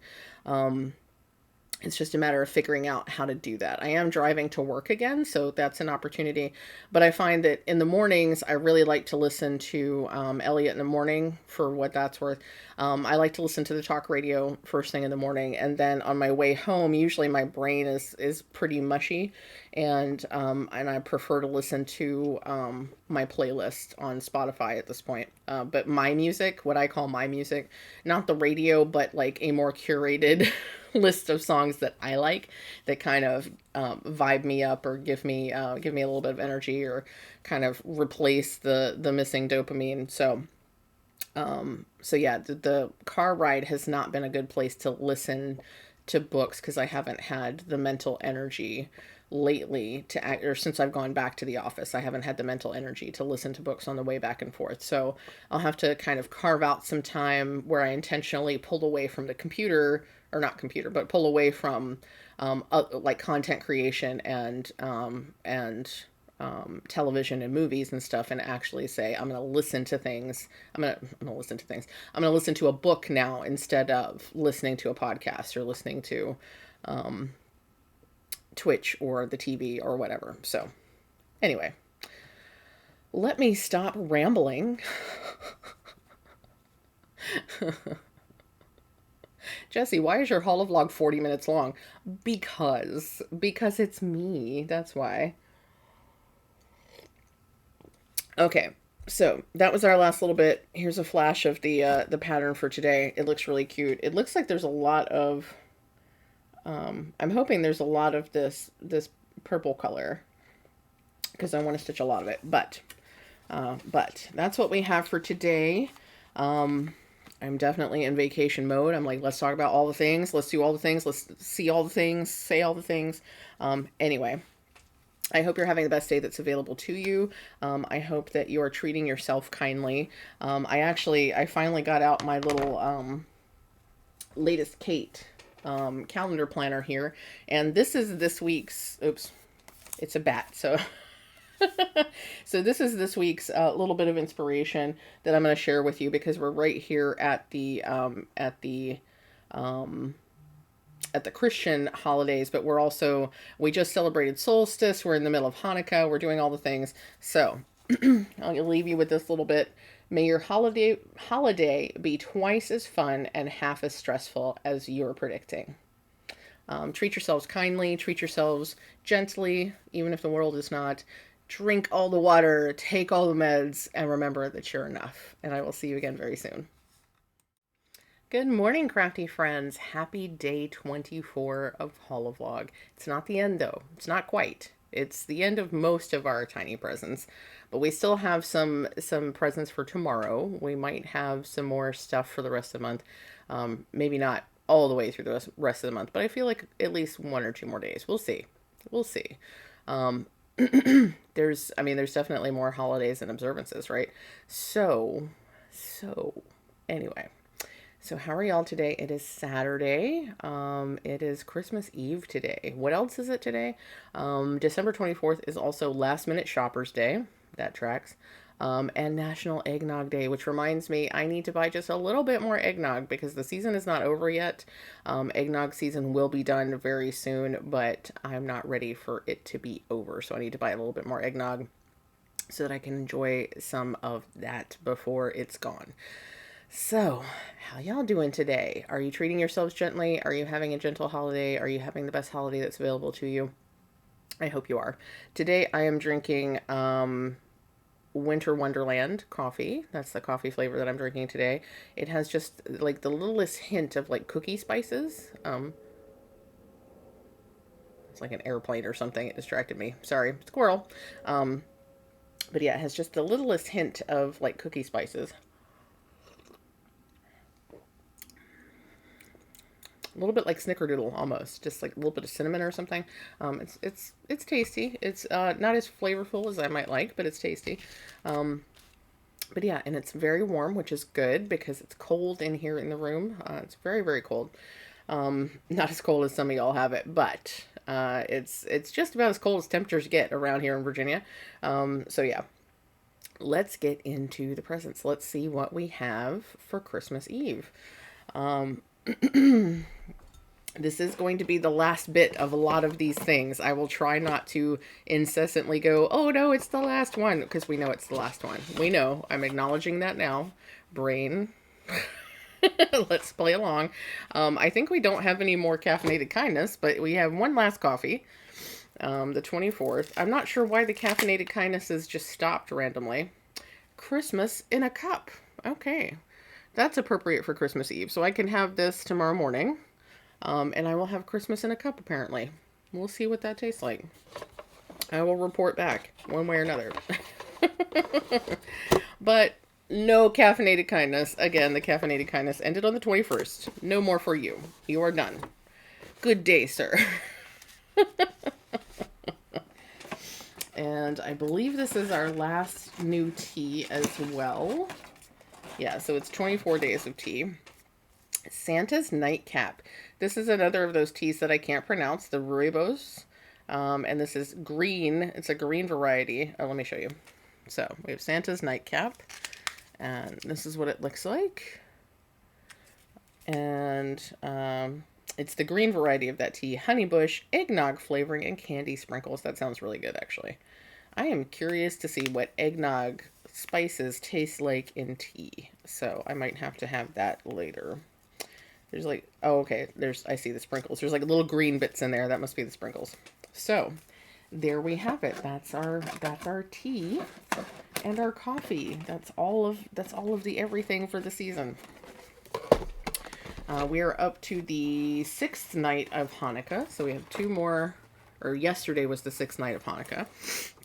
It's just a matter of figuring out how to do that. I am driving to work again, so that's an opportunity. But I find that in the mornings, I really like to listen to Elliot in the morning for what that's worth. I like to listen to the talk radio first thing in the morning. And then on my way home, usually my brain is pretty mushy. And I prefer to listen to my playlist on Spotify at this point. But my music, what I call my music, not the radio, but like a more curated list of songs that I like that kind of vibe me up or give me a little bit of energy or kind of replace the missing dopamine. So yeah, the car ride has not been a good place to listen to books because I haven't had the mental energy lately to act, or since I've gone back to the office, I haven't had the mental energy to listen to books on the way back and forth. So I'll have to kind of carve out some time where I intentionally pulled away from the computer, or not computer, but pull away from like content creation and television and movies and stuff, and actually say I'm going to listen to things. I'm going to listen to things. I'm going to listen to a book now instead of listening to a podcast or listening to Twitch or the TV or whatever. So anyway, let me stop rambling. Jesse, why is your Holi-Vlog 40 minutes long? Because it's me. That's why. Okay, so that was our last little bit. Here's a flash of the pattern for today. It looks really cute. It looks like there's a lot of I'm hoping there's a lot of this purple color because I want to stitch a lot of it. But that's what we have for today. I'm definitely in vacation mode. I'm like, let's talk about all the things. Let's do all the things. Let's see all the things. Say all the things. Anyway, I hope you're having the best day that's available to you. I hope that you are treating yourself kindly. I finally got out my little latest Kate calendar planner here, and this is this week's, oops, it's a bat, so so this is this week's little bit of inspiration that I'm going to share with you, because we're right here at the Christian holidays, but we just celebrated solstice, we're in the middle of Hanukkah, we're doing all the things. So I'll leave you with this little bit. May your holiday be twice as fun and half as stressful as you're predicting. Treat yourselves kindly, treat yourselves gently, even if the world is not. Drink all the water, take all the meds, and remember that you're enough. And I will see you again very soon. Good morning, crafty friends. Happy day 24 of Holi-Vlog. It's not the end, though. It's not quite. It's the end of most of our tiny presents, but we still have some presents for tomorrow. We might have some more stuff for the rest of the month. Maybe not all the way through the rest of the month, but I feel like at least 1 or 2 more days. We'll see. We'll see. There's definitely more holidays and observances, right? So anyway. So how are y'all today? It is Saturday. It is Christmas Eve today. What else is it today? December 24th is also Last Minute Shoppers Day. That tracks. And National Eggnog Day, which reminds me I need to buy just a little bit more eggnog because the season is not over yet. Eggnog season will be done very soon, but I'm not ready for it to be over. So I need to buy a little bit more eggnog so that I can enjoy some of that before it's gone. So, how y'all doing today? Are you treating yourselves gently? Are you having a gentle holiday? Are you having the best holiday that's available to you? I hope you are. Today I am drinking Winter Wonderland coffee. That's the coffee flavor that I'm drinking today. It has just like the littlest hint of like cookie spices. It's like an airplane or something. It distracted me. Sorry, squirrel. But yeah, it has just the littlest hint of like cookie spices. A little bit like snickerdoodle almost, just like a little bit of cinnamon or something. It's tasty. It's not as flavorful as I might like, but it's tasty. But yeah, and it's very warm, which is good because it's cold in here in the room. It's very, very cold. Not as cold as some of y'all have it, but it's just about as cold as temperatures get around here in Virginia. So yeah, let's get into the presents. Let's see what we have for Christmas Eve. This is going to be the last bit of a lot of these things. I will try not to incessantly go, oh no, it's the last one, because we know it's the last one. We know. I'm acknowledging that now. Brain. Let's play along. I think we don't have any more caffeinated kindness, but we have one last coffee. The 24th. I'm not sure why the caffeinated kindnesses just stopped randomly. Christmas in a cup. Okay. That's appropriate for Christmas Eve. So I can have this tomorrow morning. And I will have Christmas in a cup, apparently. We'll see what that tastes like. I will report back, one way or another. But no caffeinated kindness. Again, the caffeinated kindness ended on the 21st. No more for you. You are done. Good day, sir. And I believe this is our last new tea as well. Yeah, so it's 24 days of tea. Santa's Nightcap. This is another of those teas that I can't pronounce, the Rooibos. And this is green. It's a green variety. Oh, let me show you. So we have Santa's Nightcap. And this is what it looks like. And it's the green variety of that tea. Honeybush, eggnog flavoring, and candy sprinkles. That sounds really good, actually. I am curious to see what eggnog spices taste like in tea. So I might have to have that later. There's like, oh, okay. I see the sprinkles. There's like little green bits in there. That must be the sprinkles. So there we have it. That's our tea and our coffee. That's all of the everything for the season. We are up to the 6th night of Hanukkah. So we have 2 more, or yesterday was the 6th night of Hanukkah.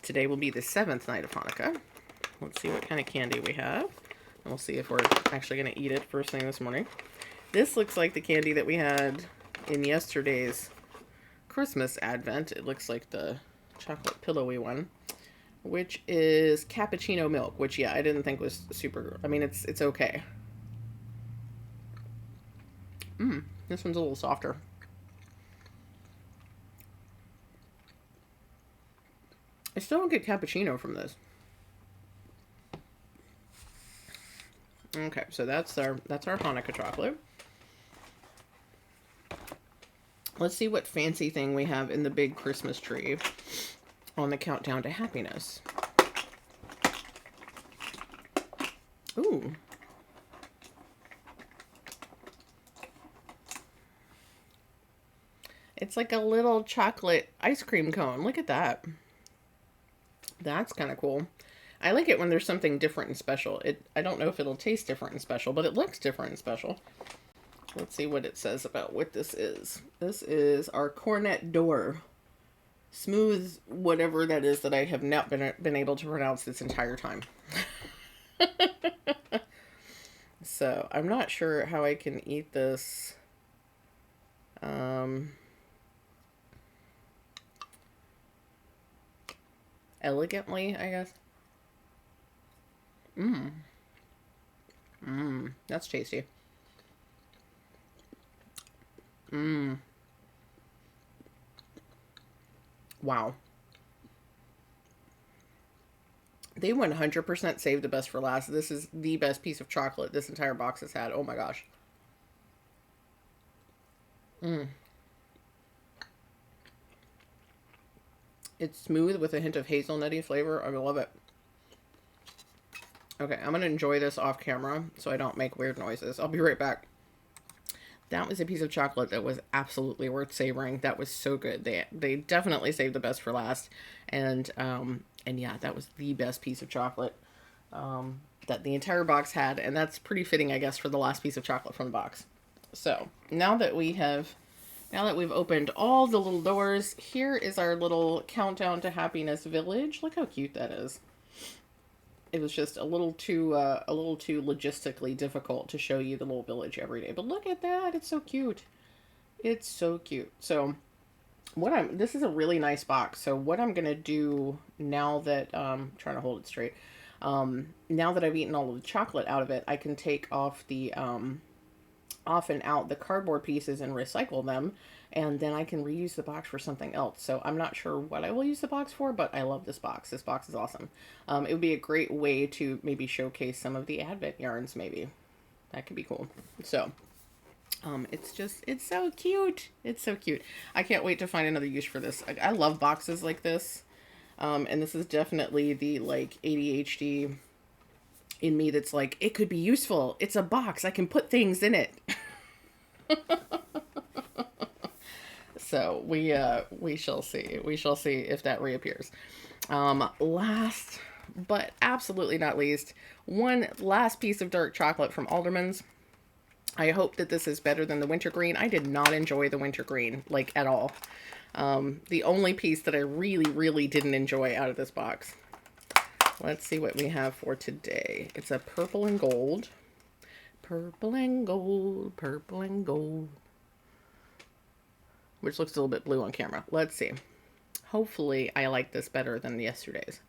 Today will be the 7th night of Hanukkah. Let's see what kind of candy we have. And we'll see if we're actually going to eat it first thing this morning. This looks like the candy that we had in yesterday's Christmas advent. It looks like the chocolate pillowy one, which is cappuccino milk, which, yeah, I didn't think was super, I mean, it's okay. This one's a little softer. I still don't get cappuccino from this. Okay, so that's our Hanukkah chocolate. Let's see what fancy thing we have in the big Christmas tree on the countdown to happiness. Ooh. It's like a little chocolate ice cream cone. Look at that. That's kind of cool. I like it when there's something different and special. I don't know if it'll taste different and special, but it looks different and special. Let's see what it says about what this is. This is our cornet door. Smooth whatever that is that I have not been able to pronounce this entire time. So, I'm not sure how I can eat this. Elegantly, I guess. That's tasty. Wow. They 100% saved the best for last. This is the best piece of chocolate this entire box has had. Oh my gosh. It's smooth with a hint of hazelnutty flavor. I love it. Okay, I'm going to enjoy this off camera so I don't make weird noises. I'll be right back. That was a piece of chocolate that was absolutely worth savoring. That was so good. They definitely saved the best for last. And yeah, that was the best piece of chocolate that the entire box had. And that's pretty fitting, I guess, for the last piece of chocolate from the box. So now that we've opened all the little doors, here is our little countdown to happiness village. Look how cute that is. It was just a little too logistically difficult to show you the little village every day. But look at that. It's so cute. It's so cute. So this is a really nice box. So what I'm going to do now that, I'm trying to hold it straight. Now that I've eaten all of the chocolate out of it, I can take off off and out the cardboard pieces and recycle them. And then I can reuse the box for something else. So I'm not sure what I will use the box for, but I love this box. This box is awesome. It would be a great way to maybe showcase some of the Advent yarns, maybe. That could be cool. So, it's so cute. It's so cute. I can't wait to find another use for this. I love boxes like this. And this is definitely the, like, ADHD in me that's like, it could be useful. It's a box. I can put things in it. So we shall see. We shall see if that reappears. Last but absolutely not least, one last piece of dark chocolate from Alderman's. I hope that this is better than the wintergreen. I did not enjoy the wintergreen, like, at all. The only piece that I really, really didn't enjoy out of this box. Let's see what we have for today. It's a purple and gold. Purple and gold, purple and gold. Which looks a little bit blue on camera. Let's see. Hopefully I like this better than yesterday's.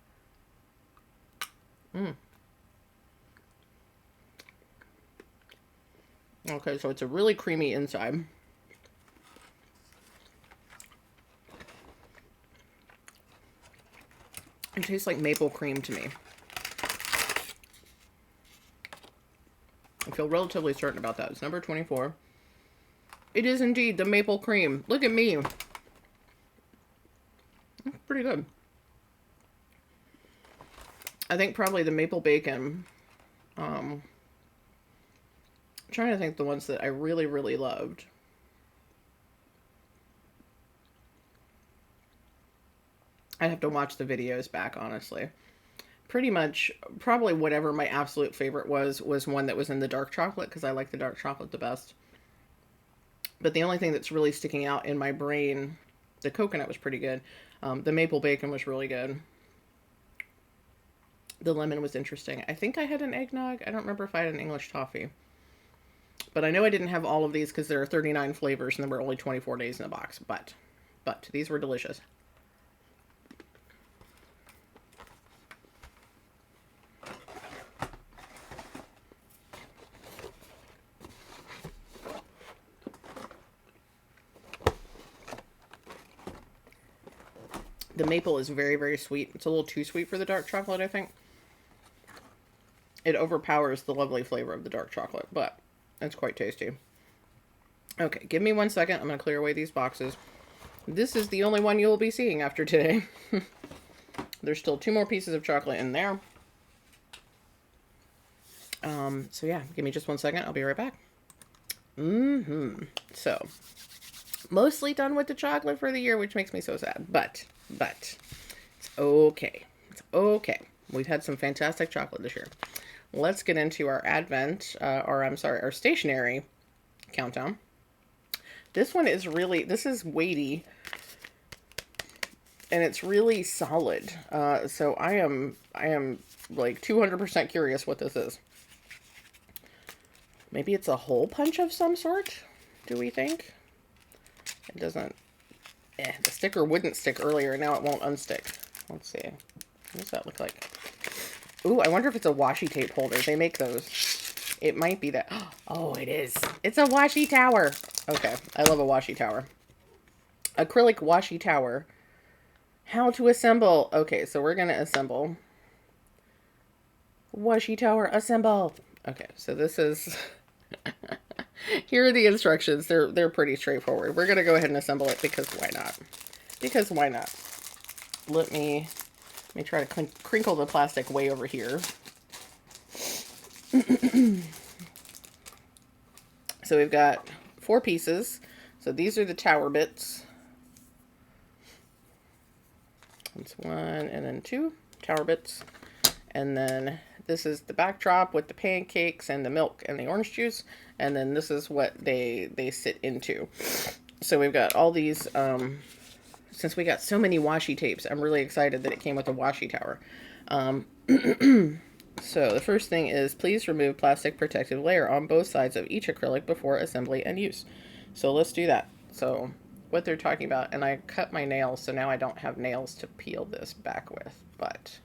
Okay, so it's a really creamy inside. It tastes like maple cream to me. I feel relatively certain about that. It's number 24. It is indeed the maple cream. Look at me. It's pretty good. I think probably the maple bacon. I'm trying to think the ones that I really, really loved. I'd have to watch the videos back, honestly. Pretty much, probably whatever my absolute favorite was one that was in the dark chocolate, because I like the dark chocolate the best. But the only thing that's really sticking out in my brain, the coconut was pretty good. The maple bacon was really good. The lemon was interesting. I think I had an eggnog. I don't remember if I had an English toffee. But I know I didn't have all of these because there are 39 flavors and there were only 24 days in the box. But these were delicious. The maple is very, very sweet. It's a little too sweet for the dark chocolate, I think. It overpowers the lovely flavor of the dark chocolate, but it's quite tasty. Okay, give me 1 second. I'm going to clear away these boxes. This is the only one you'll be seeing after today. There's still 2 more pieces of chocolate in there. So yeah, give me just 1 second. I'll be right back. So, mostly done with the chocolate for the year, which makes me so sad. But, it's okay. It's okay. We've had some fantastic chocolate this year. Let's get into our Advent, our stationery countdown. This one is really, this is weighty. And it's really solid. So I am like 200% curious what this is. Maybe it's a hole punch of some sort, do we think? It doesn't... the sticker wouldn't stick earlier, now it won't unstick. Let's see. What does that look like? Ooh, I wonder if it's a washi tape holder. They make those. It might be that. Oh, it is. It's a washi tower. Okay, I love a washi tower. Acrylic washi tower. How to assemble. Okay, so we're going to assemble. Washi tower, assemble. Okay, so this is... Here are the instructions. They're pretty straightforward. We're going to go ahead and assemble it because why not? Because why not? Let me try to crinkle the plastic way over here. So we've got 4 pieces. So these are the tower bits. That's 1 and then 2 tower bits. And then this is the backdrop with the pancakes and the milk and the orange juice. And then this is what they sit into. So we've got all these, since we got so many washi tapes, I'm really excited that it came with a washi tower. So the first thing is, please remove plastic protective layer on both sides of each acrylic before assembly and use. So let's do that. So what they're talking about, and I cut my nails, so now I don't have nails to peel this back with, but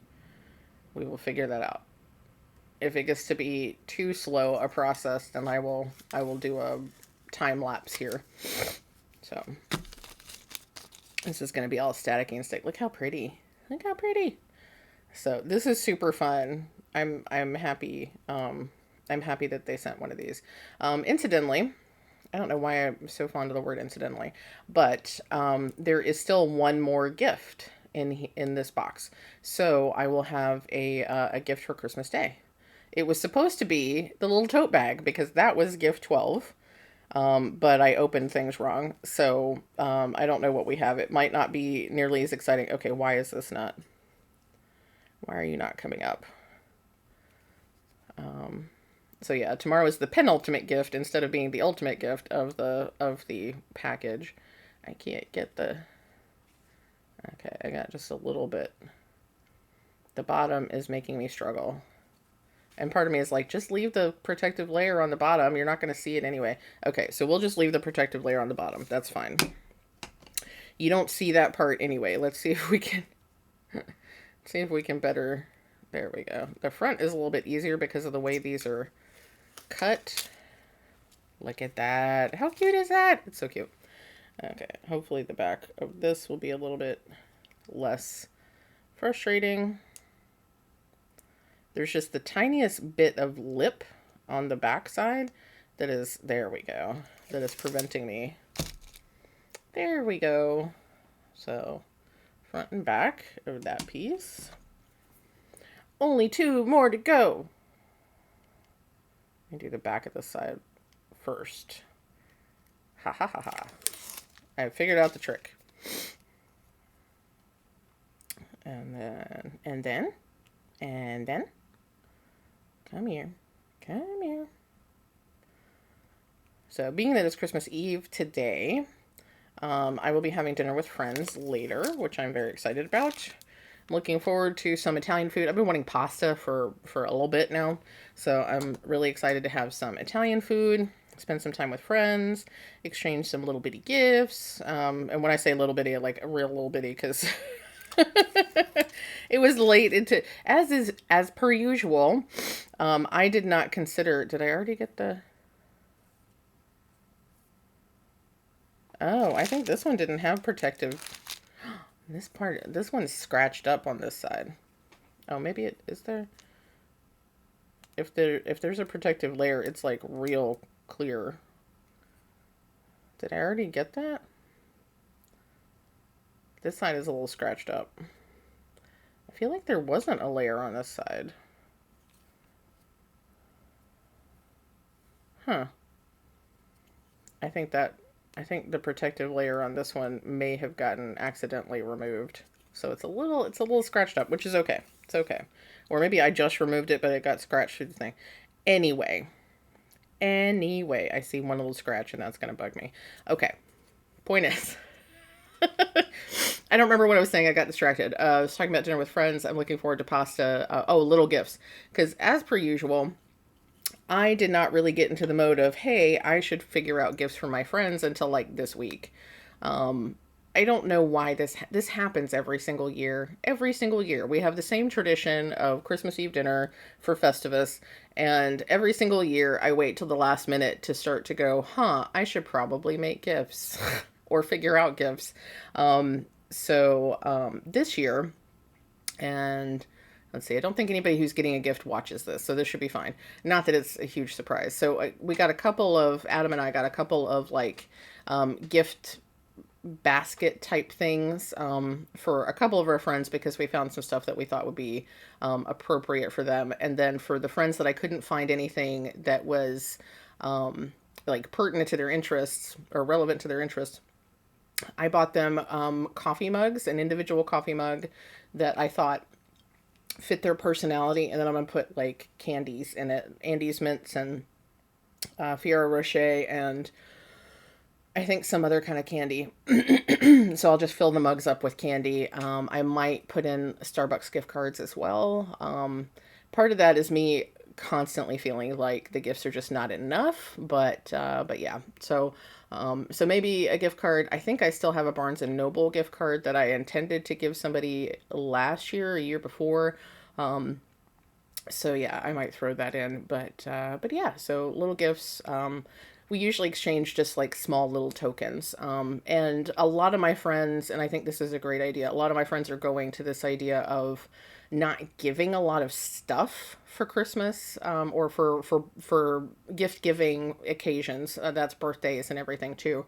we will figure that out. If it gets to be too slow a process, then I will do a time lapse here. So this is going to be all staticky and stick. Look how pretty. Look how pretty. So this is super fun. I'm happy. I'm happy that they sent one of these. Incidentally, I don't know why I'm so fond of the word incidentally, but there is still one more gift in this box. So I will have a gift for Christmas Day. It was supposed to be the little tote bag because that was gift 12. But I opened things wrong. So I don't know what we have. It might not be nearly as exciting. Okay, why is this not? Why are you not coming up? So yeah, tomorrow is the penultimate gift instead of being the ultimate gift of the package. I can't get the... Okay, I got just a little bit. The bottom is making me struggle. And part of me is like, just leave the protective layer on the bottom. You're not going to see it anyway. Okay, so we'll just leave the protective layer on the bottom. That's fine. You don't see that part anyway. Let's see if we can... see if we can better... There we go. The front is a little bit easier because of the way these are cut. Look at that. How cute is that? It's so cute. Okay, hopefully the back of this will be a little bit less frustrating. There's just the tiniest bit of lip on the back side that is, there we go, that is preventing me. There we go. So, front and back of that piece. Only 2 more to go. Let me do the back of the side first. Ha ha ha ha. I figured out the trick. And then. Come here. Come here. So, being that it's Christmas Eve today, I will be having dinner with friends later, which I'm very excited about. I'm looking forward to some Italian food. I've been wanting pasta for a little bit now, so I'm really excited to have some Italian food, spend some time with friends, exchange some little bitty gifts. And when I say little bitty, like a real little bitty, because... It was late into, as per usual. I did not consider, did I already get the, oh, I think this one didn't have protective, this one's scratched up on this side. Oh, maybe it, is there, if there's a protective layer, it's like real clear. Did I already get that? This side is a little scratched up. I feel like there wasn't a layer on this side. Huh. I think the protective layer on this one may have gotten accidentally removed. So it's a little scratched up, which is okay. It's okay. Or maybe I just removed it, but it got scratched through the thing. Anyway, I see one little scratch and that's going to bug me. Okay. Point is, I don't remember what I was saying. I got distracted. I was talking about dinner with friends. I'm looking forward to pasta. Little gifts. Because as per usual, I did not really get into the mode of, hey, I should figure out gifts for my friends until like this week. I don't know why this happens every single year. Every single year. We have the same tradition of Christmas Eve dinner for Festivus, and every single year I wait till the last minute to start to go, I should probably make gifts or figure out gifts. This year, and let's see, I don't think anybody who's getting a gift watches this, so this should be fine. Not that it's a huge surprise. So we got Adam and I got a couple of like gift basket type things for a couple of our friends because we found some stuff that we thought would be appropriate for them. And then for the friends that I couldn't find anything that was like pertinent to their interests or relevant to their interests, I bought them coffee mugs, an individual coffee mug that I thought fit their personality, and then I'm gonna put like candies in it, Andes Mints and Ferrero Rocher, and I think some other kind of candy. So I'll just fill the mugs up with candy. I might put in Starbucks gift cards as well. Part of that is me constantly feeling like the gifts are just not enough, but yeah. So maybe a gift card. I think I still have a Barnes and Noble gift card that I intended to give somebody last year, a year before. So yeah, I might throw that in, but yeah, so little gifts. We usually exchange just like small little tokens. And a lot of my friends, and I think this is a great idea, a lot of my friends are going to this idea of not giving a lot of stuff for Christmas, or for gift giving occasions. That's birthdays and everything too.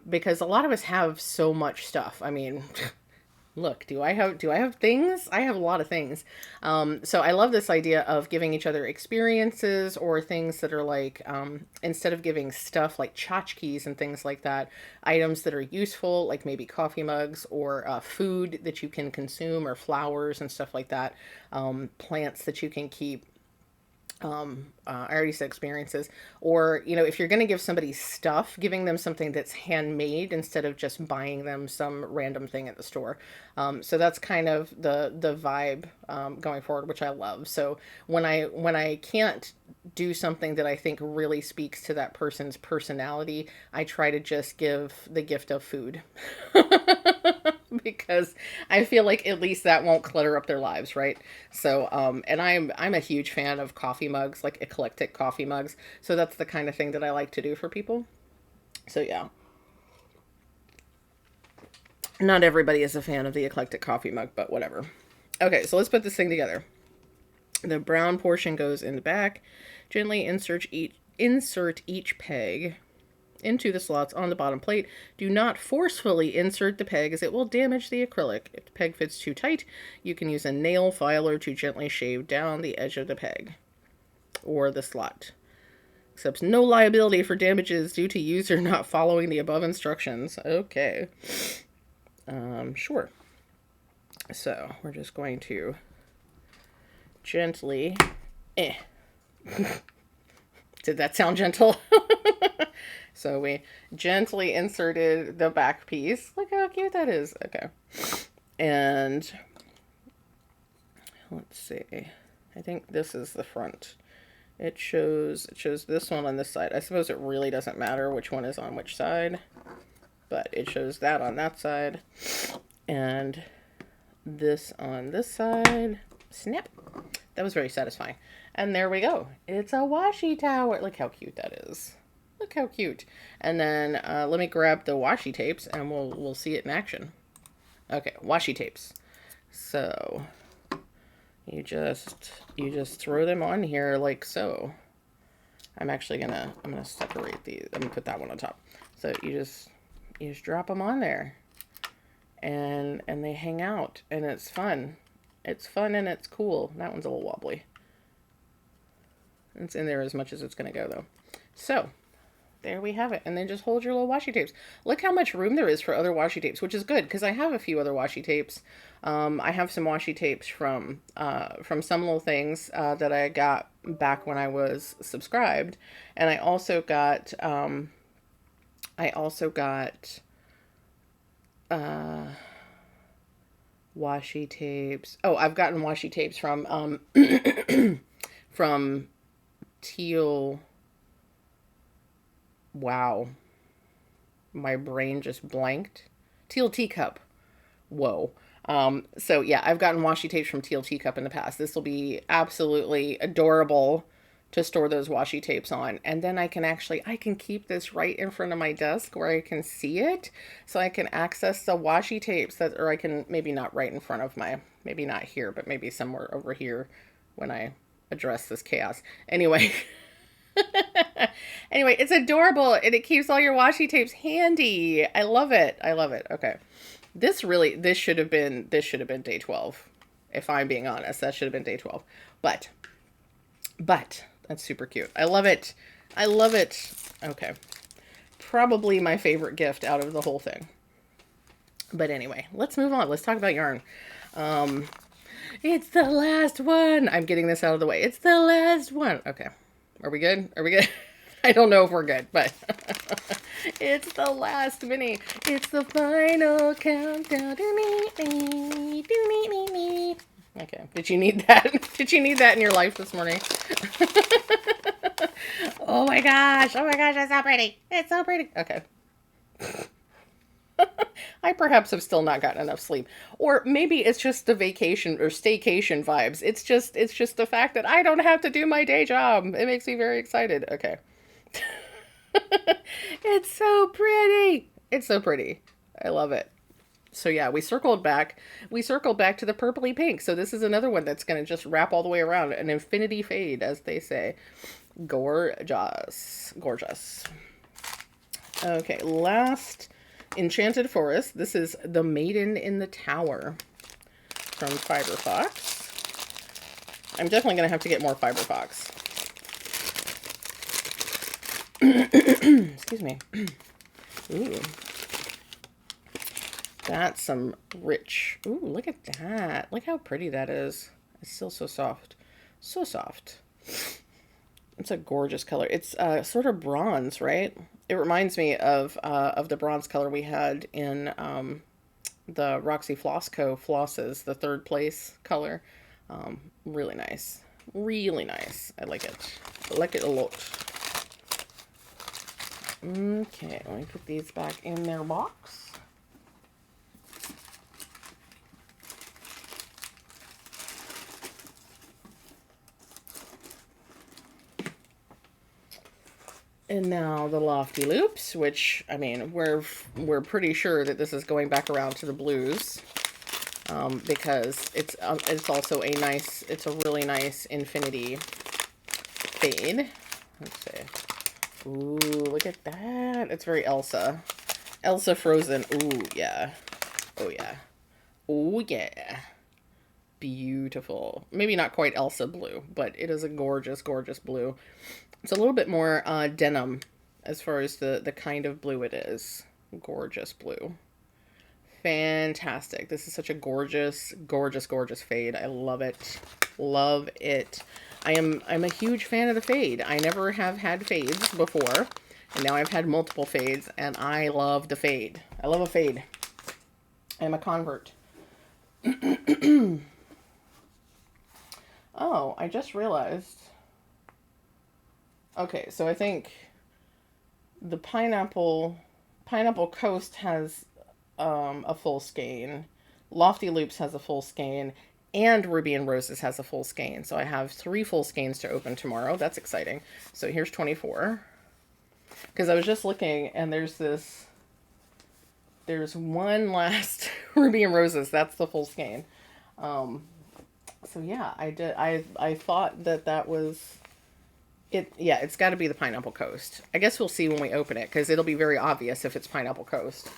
Because a lot of us have so much stuff. I mean, look, do I have things? I have a lot of things. So I love this idea of giving each other experiences or things that are like, instead of giving stuff like tchotchkes and things like that, items that are useful, like maybe coffee mugs or food that you can consume or flowers and stuff like that, plants that you can keep. I already said experiences, or, if you're going to give somebody stuff, giving them something that's handmade instead of just buying them some random thing at the store. So that's kind of the vibe, going forward, which I love. So when I can't do something that I think really speaks to that person's personality, I try to just give the gift of food. Because I feel like at least that won't clutter up their lives, right? So, and I'm a huge fan of coffee mugs, like eclectic coffee mugs. So that's the kind of thing that I like to do for people. So yeah. Not everybody is a fan of the eclectic coffee mug, but whatever. Okay, so let's put this thing together. The brown portion goes in the back. Gently insert each peg into the slots on the bottom plate. Do not forcefully insert the peg as it will damage the acrylic. If the peg fits too tight, you can use a nail filer to gently shave down the edge of the peg or the slot. Accepts no liability for damages due to user not following the above instructions. Okay. Sure. So we're just going to gently... Did that sound gentle? So we gently inserted the back piece. Look how cute that is. Okay. And let's see. I think this is the front. It shows this one on this side. I suppose it really doesn't matter which one is on which side, but it shows that on that side and this on this side. Snap. That was very satisfying. And there we go. It's a washi tower. Look how cute that is. Look how cute. And then let me grab the washi tapes and we'll see it in action. Okay, washi tapes. So you just throw them on here like so. I'm gonna separate these. I'm gonna put that one on top. So you just drop them on there, and they hang out, and it's fun. It's fun and it's cool. That one's a little wobbly. It's in there as much as it's gonna go though. So there we have it. And then just hold your little washi tapes. Look how much room there is for other washi tapes, which is good because I have a few other washi tapes. I have some washi tapes from some little things that I got back when I was subscribed, and I also got washi tapes. Oh, I've gotten washi tapes from from Teal. Wow, my brain just blanked. Teal Teacup. Whoa. So yeah, I've gotten washi tapes from Teal Teacup in the past. This will be absolutely adorable to store those washi tapes on. And then I can keep this right in front of my desk where I can see it. So I can access the washi tapes or I can, maybe not right in front of maybe not here, but maybe somewhere over here when I address this chaos. Anyway. Anyway, it's adorable and it keeps all your washi tapes handy. I love it. I love it. Okay. This should have been day 12. If I'm being honest, that should have been day 12. But that's super cute. I love it. I love it. Okay. Probably my favorite gift out of the whole thing. But anyway, let's move on. Let's talk about yarn. It's the last one. I'm getting this out of the way. It's the last one. Okay. Are we good? Are we good? I don't know if we're good, but it's the last mini. It's the final countdown. Okay. Did you need that? Did you need that in your life this morning? Oh my gosh. Oh my gosh. It's so pretty. It's so pretty. Okay. I perhaps have still not gotten enough sleep. Or maybe it's just the vacation or staycation vibes. It's just the fact that I don't have to do my day job. It makes me very excited. Okay. It's so pretty. It's so pretty. I love it. So yeah, we circled back to the purpley pink. So this is another one that's going to just wrap all the way around. An infinity fade, as they say. Gorgeous. Gorgeous. Okay, last Enchanted Forest. This is The Maiden in the Tower from Fiber Fox. I'm definitely going to have to get more Fiber Fox. Excuse me. Ooh. That's some rich. Ooh, look at that. Look how pretty that is. It's still so soft. So soft. It's a gorgeous color. It's sort of bronze, right? It reminds me of the bronze color we had in the Roxy Floss Co. flosses, the 3rd place color. Really nice. Really nice. I like it. I like it a lot. Okay, let me put these back in their box. And now the Lofty Loops, which, I mean, we're pretty sure that this is going back around to the blues, because it's also it's a really nice infinity fade. Let's see. Ooh, look at that. It's very Elsa. Elsa Frozen. Ooh, yeah. Oh, yeah. Oh, yeah. Beautiful. Maybe not quite Elsa blue, but it is a gorgeous, gorgeous blue. It's a little bit more denim as far as the kind of blue it is. Gorgeous blue. Fantastic. This is such a gorgeous, gorgeous, gorgeous fade. I love it. Love it. I'm a huge fan of the fade. I never have had fades before, and now I've had multiple fades, and I love the fade. I love a fade. I'm a convert. Oh, I just realized. Okay, so I think the Pineapple Coast has a full skein. Lofty Loops has a full skein, and Ruby and Roses has a full skein. So I have 3 full skeins to open tomorrow. That's exciting. So here's 24. Because I was just looking, and there's one last Ruby and Roses. That's the full skein. So yeah, I thought that was it. Yeah, it's got to be the Pineapple Coast. I guess we'll see when we open it, because it'll be very obvious if it's Pineapple Coast.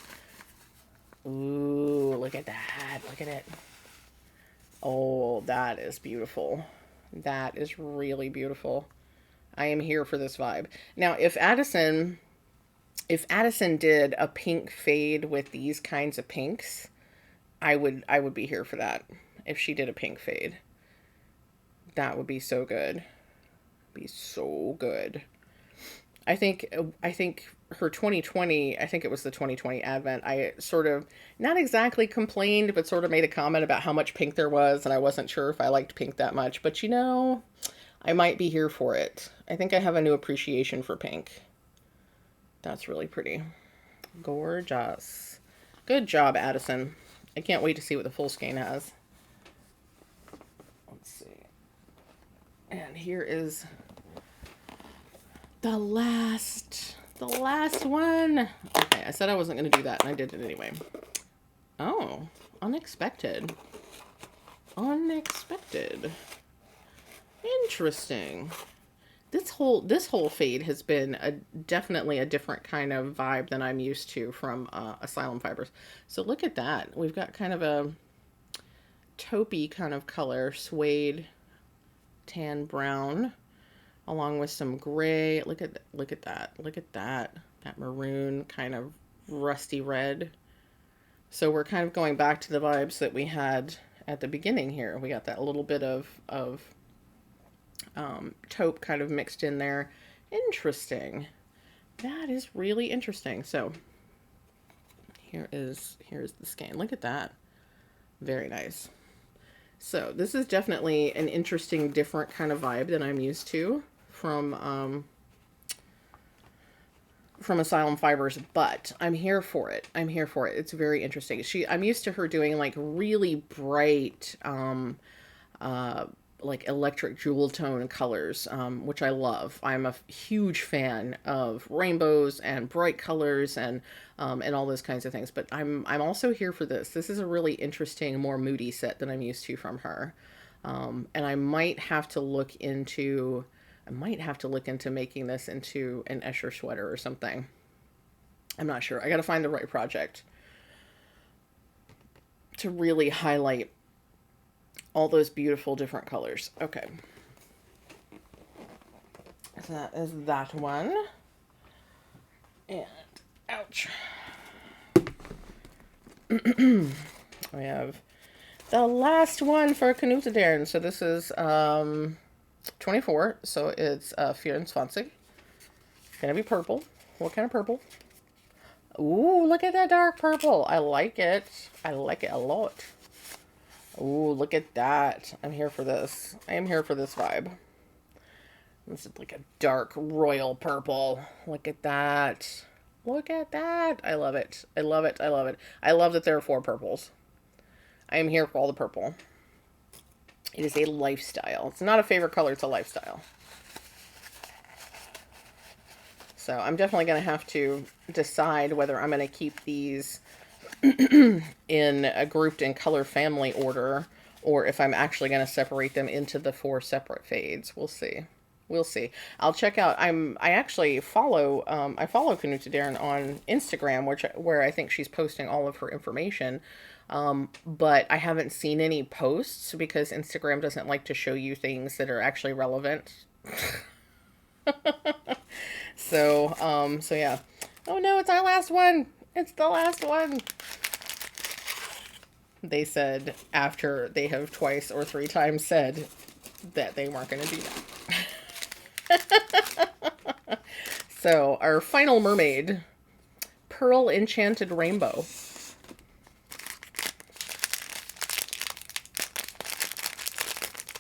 Ooh, look at that. Look at it. Oh, that is beautiful. That is really beautiful. I am here for this vibe. Now, if Addison did a pink fade with these kinds of pinks, I would be here for that. If she did a pink fade, that would be so good. Be so good. I think her 2020, I think it was the 2020 Advent, I sort of not exactly complained, but sort of made a comment about how much pink there was, and I wasn't sure if I liked pink that much. But you know, I might be here for it. I think I have a new appreciation for pink. That's really pretty. Gorgeous. Good job, Addison. I can't wait to see what the full skein has. Let's see. And here is the last one. Okay, I said I wasn't going to do that, and I did it anyway. Oh, unexpected. Unexpected. Interesting. This whole fade has been definitely a different kind of vibe than I'm used to from Asylum Fibers. So look at that. We've got kind of a taupey kind of color, suede, tan brown, along with some gray. Look at that. Look at that. That maroon kind of rusty red. So we're kind of going back to the vibes that we had at the beginning here. We got that little bit of taupe kind of mixed in there. Interesting. That is really interesting. So here's the skein. Look at that. Very nice. So this is definitely an interesting, different kind of vibe than I'm used to from Asylum Fibers, but I'm here for it. I'm here for it. It's very interesting. I'm used to her doing like really bright, like electric jewel tone colors, which I love. I'm a huge fan of rainbows and bright colors and all those kinds of things. But I'm also here for this. This is a really interesting, more moody set than I'm used to from her. And I might have to look into making this into an Escher sweater or something. I'm not sure. I got to find the right project to really highlight all those beautiful different colors. Okay. So that is that one. And ouch. We have the last one for Knutedern. So this is 24. So it's 24. Gonna be purple. What kind of purple? Ooh, look at that dark purple. I like it. I like it a lot. Ooh, look at that. I'm here for this. I am here for this vibe. This is like a dark royal purple. Look at that. Look at that. I love it. I love it. I love it. I love that there are 4 purples. I am here for all the purple. It is a lifestyle. It's not a favorite color. It's a lifestyle. So I'm definitely going to have to decide whether I'm going to keep these in a grouped in color family order, or if I'm actually going to separate them into the 4 separate fades. We'll see. We'll see. I'll check out. I actually follow Knutedern on Instagram, where I think she's posting all of her information. But I haven't seen any posts because Instagram doesn't like to show you things that are actually relevant. So yeah. Oh no, it's our last one. It's the last one. They said after they have twice or 3 times said that they weren't going to do that. So our final mermaid, Pearl Enchanted Rainbow.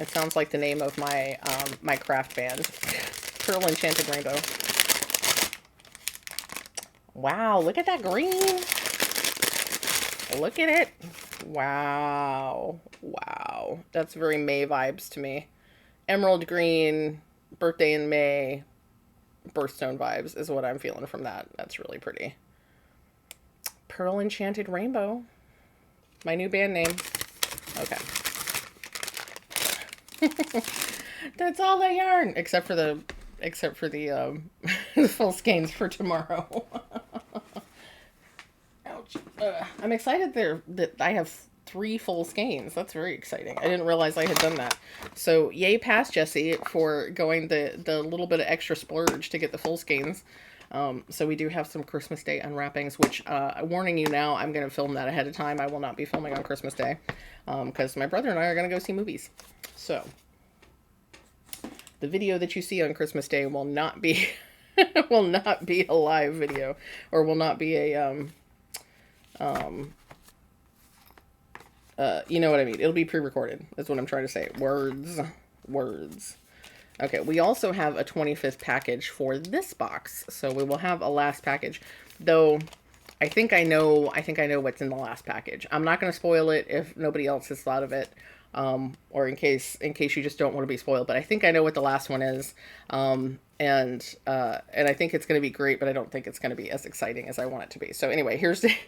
It sounds like the name of my my craft band. Pearl Enchanted Rainbow. Wow, look at that green. Look at it. Wow. Wow. That's very May vibes to me. Emerald green, birthday in May, birthstone vibes is what I'm feeling from that. That's really pretty. Pearl Enchanted Rainbow. My new band name. Okay. That's all the yarn, except for the the full skeins for tomorrow. Ouch. I'm excited that I have 3 full skeins. That's very exciting. I didn't realize I had done that. So yay past Jesse for going the little bit of extra splurge to get the full skeins. So we do have some Christmas Day unwrappings, which, warning you now, I'm going to film that ahead of time. I will not be filming on Christmas Day, because my brother and I are going to go see movies. So the video that you see on Christmas Day will not be, will not be a live video, or will not be a, you know what I mean? It'll be pre-recorded. That's what I'm trying to say. Words. Okay, we also have a 25th package for this box, so we will have a last package. Though, I think I know what's in the last package. I'm not going to spoil it if nobody else has thought of it, or in case you just don't want to be spoiled. But I think I know what the last one is, and I think it's going to be great. But I don't think it's going to be as exciting as I want it to be. So anyway, here's day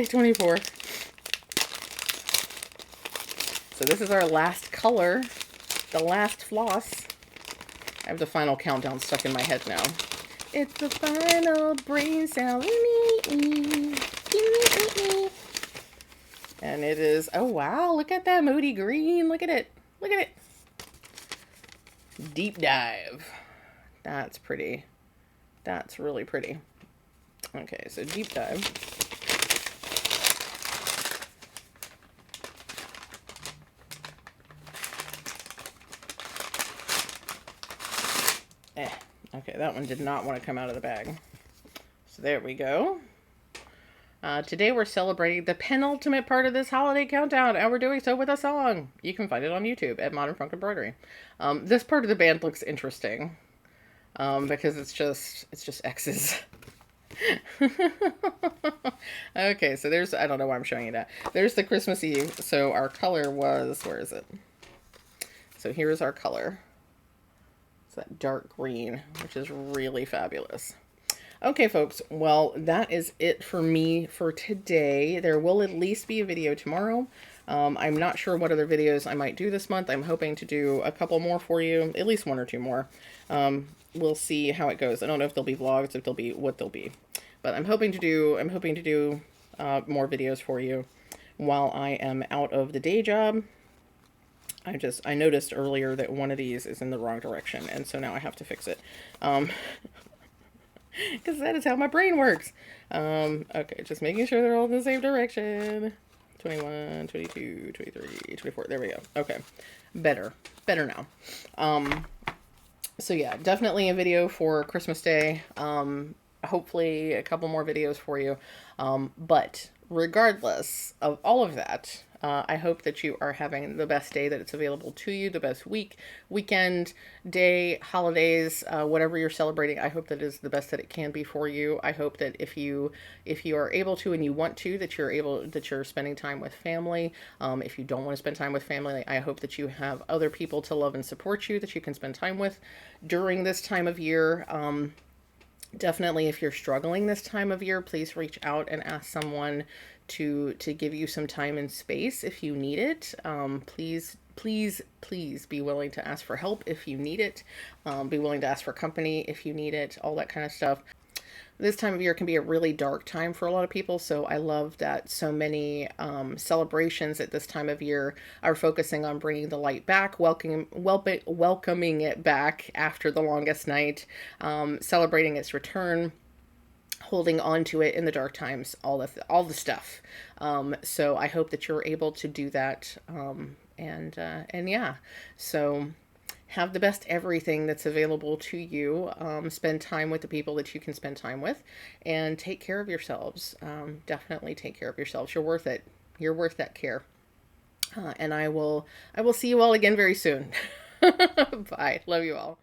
24. So this is our last color. The last floss. I have the final countdown stuck in my head now. It's the final brain cell. And it is, oh wow, look at that moody green. Look at it. Look at it. Deep dive. That's pretty. That's really pretty. Okay, so deep dive. Okay, that one did not want to come out of the bag. So there we go. Today we're celebrating the penultimate part of this holiday countdown, and we're doing so with a song. You can find it on YouTube at Modern Funk Embroidery. This part of the band looks interesting, because it's just X's. Okay, so there's, I don't know why I'm showing you that. There's the Christmas Eve. So our color was, where is it? So here's our color. It's that dark green, which is really fabulous. Okay, folks, well, that is it for me for today. There will at least be a video tomorrow. I'm not sure what other videos I might do this month. I'm hoping to do a couple more for you, at least 1 or 2 more. We'll see how it goes. I don't know if they'll be vlogs, if they'll be what they'll be. But I'm hoping to do more videos for you while I am out of the day job. I noticed earlier that one of these is in the wrong direction, and so now I have to fix it. Because that is how my brain works. Okay, just making sure they're all in the same direction. 21, 22, 23, 24. There we go. Okay. Better now. So yeah, definitely a video for Christmas Day. Hopefully a couple more videos for you. But regardless of all of that, I hope that you are having the best day that it's available to you, the best week, weekend, day, holidays, whatever you're celebrating. I hope that is the best that it can be for you. I hope that if you are able to and you want to, that you're spending time with family. If you don't want to spend time with family, I hope that you have other people to love and support you that you can spend time with during this time of year. Definitely, if you're struggling this time of year, please reach out and ask someone to give you some time and space if you need it. Please be willing to ask for help if you need it. Be willing to ask for company if you need it, all that kind of stuff. This time of year can be a really dark time for a lot of people, so I love that so many celebrations at this time of year are focusing on bringing the light back, welcoming it back after the longest night, celebrating its return, holding on to it in the dark times, all the stuff. So I hope that you're able to do that, and yeah, so have the best everything that's available to you. Spend time with the people that you can spend time with, and take care of yourselves. Definitely take care of yourselves. You're worth it. You're worth that care. And I will see you all again very soon. Bye. Love you all.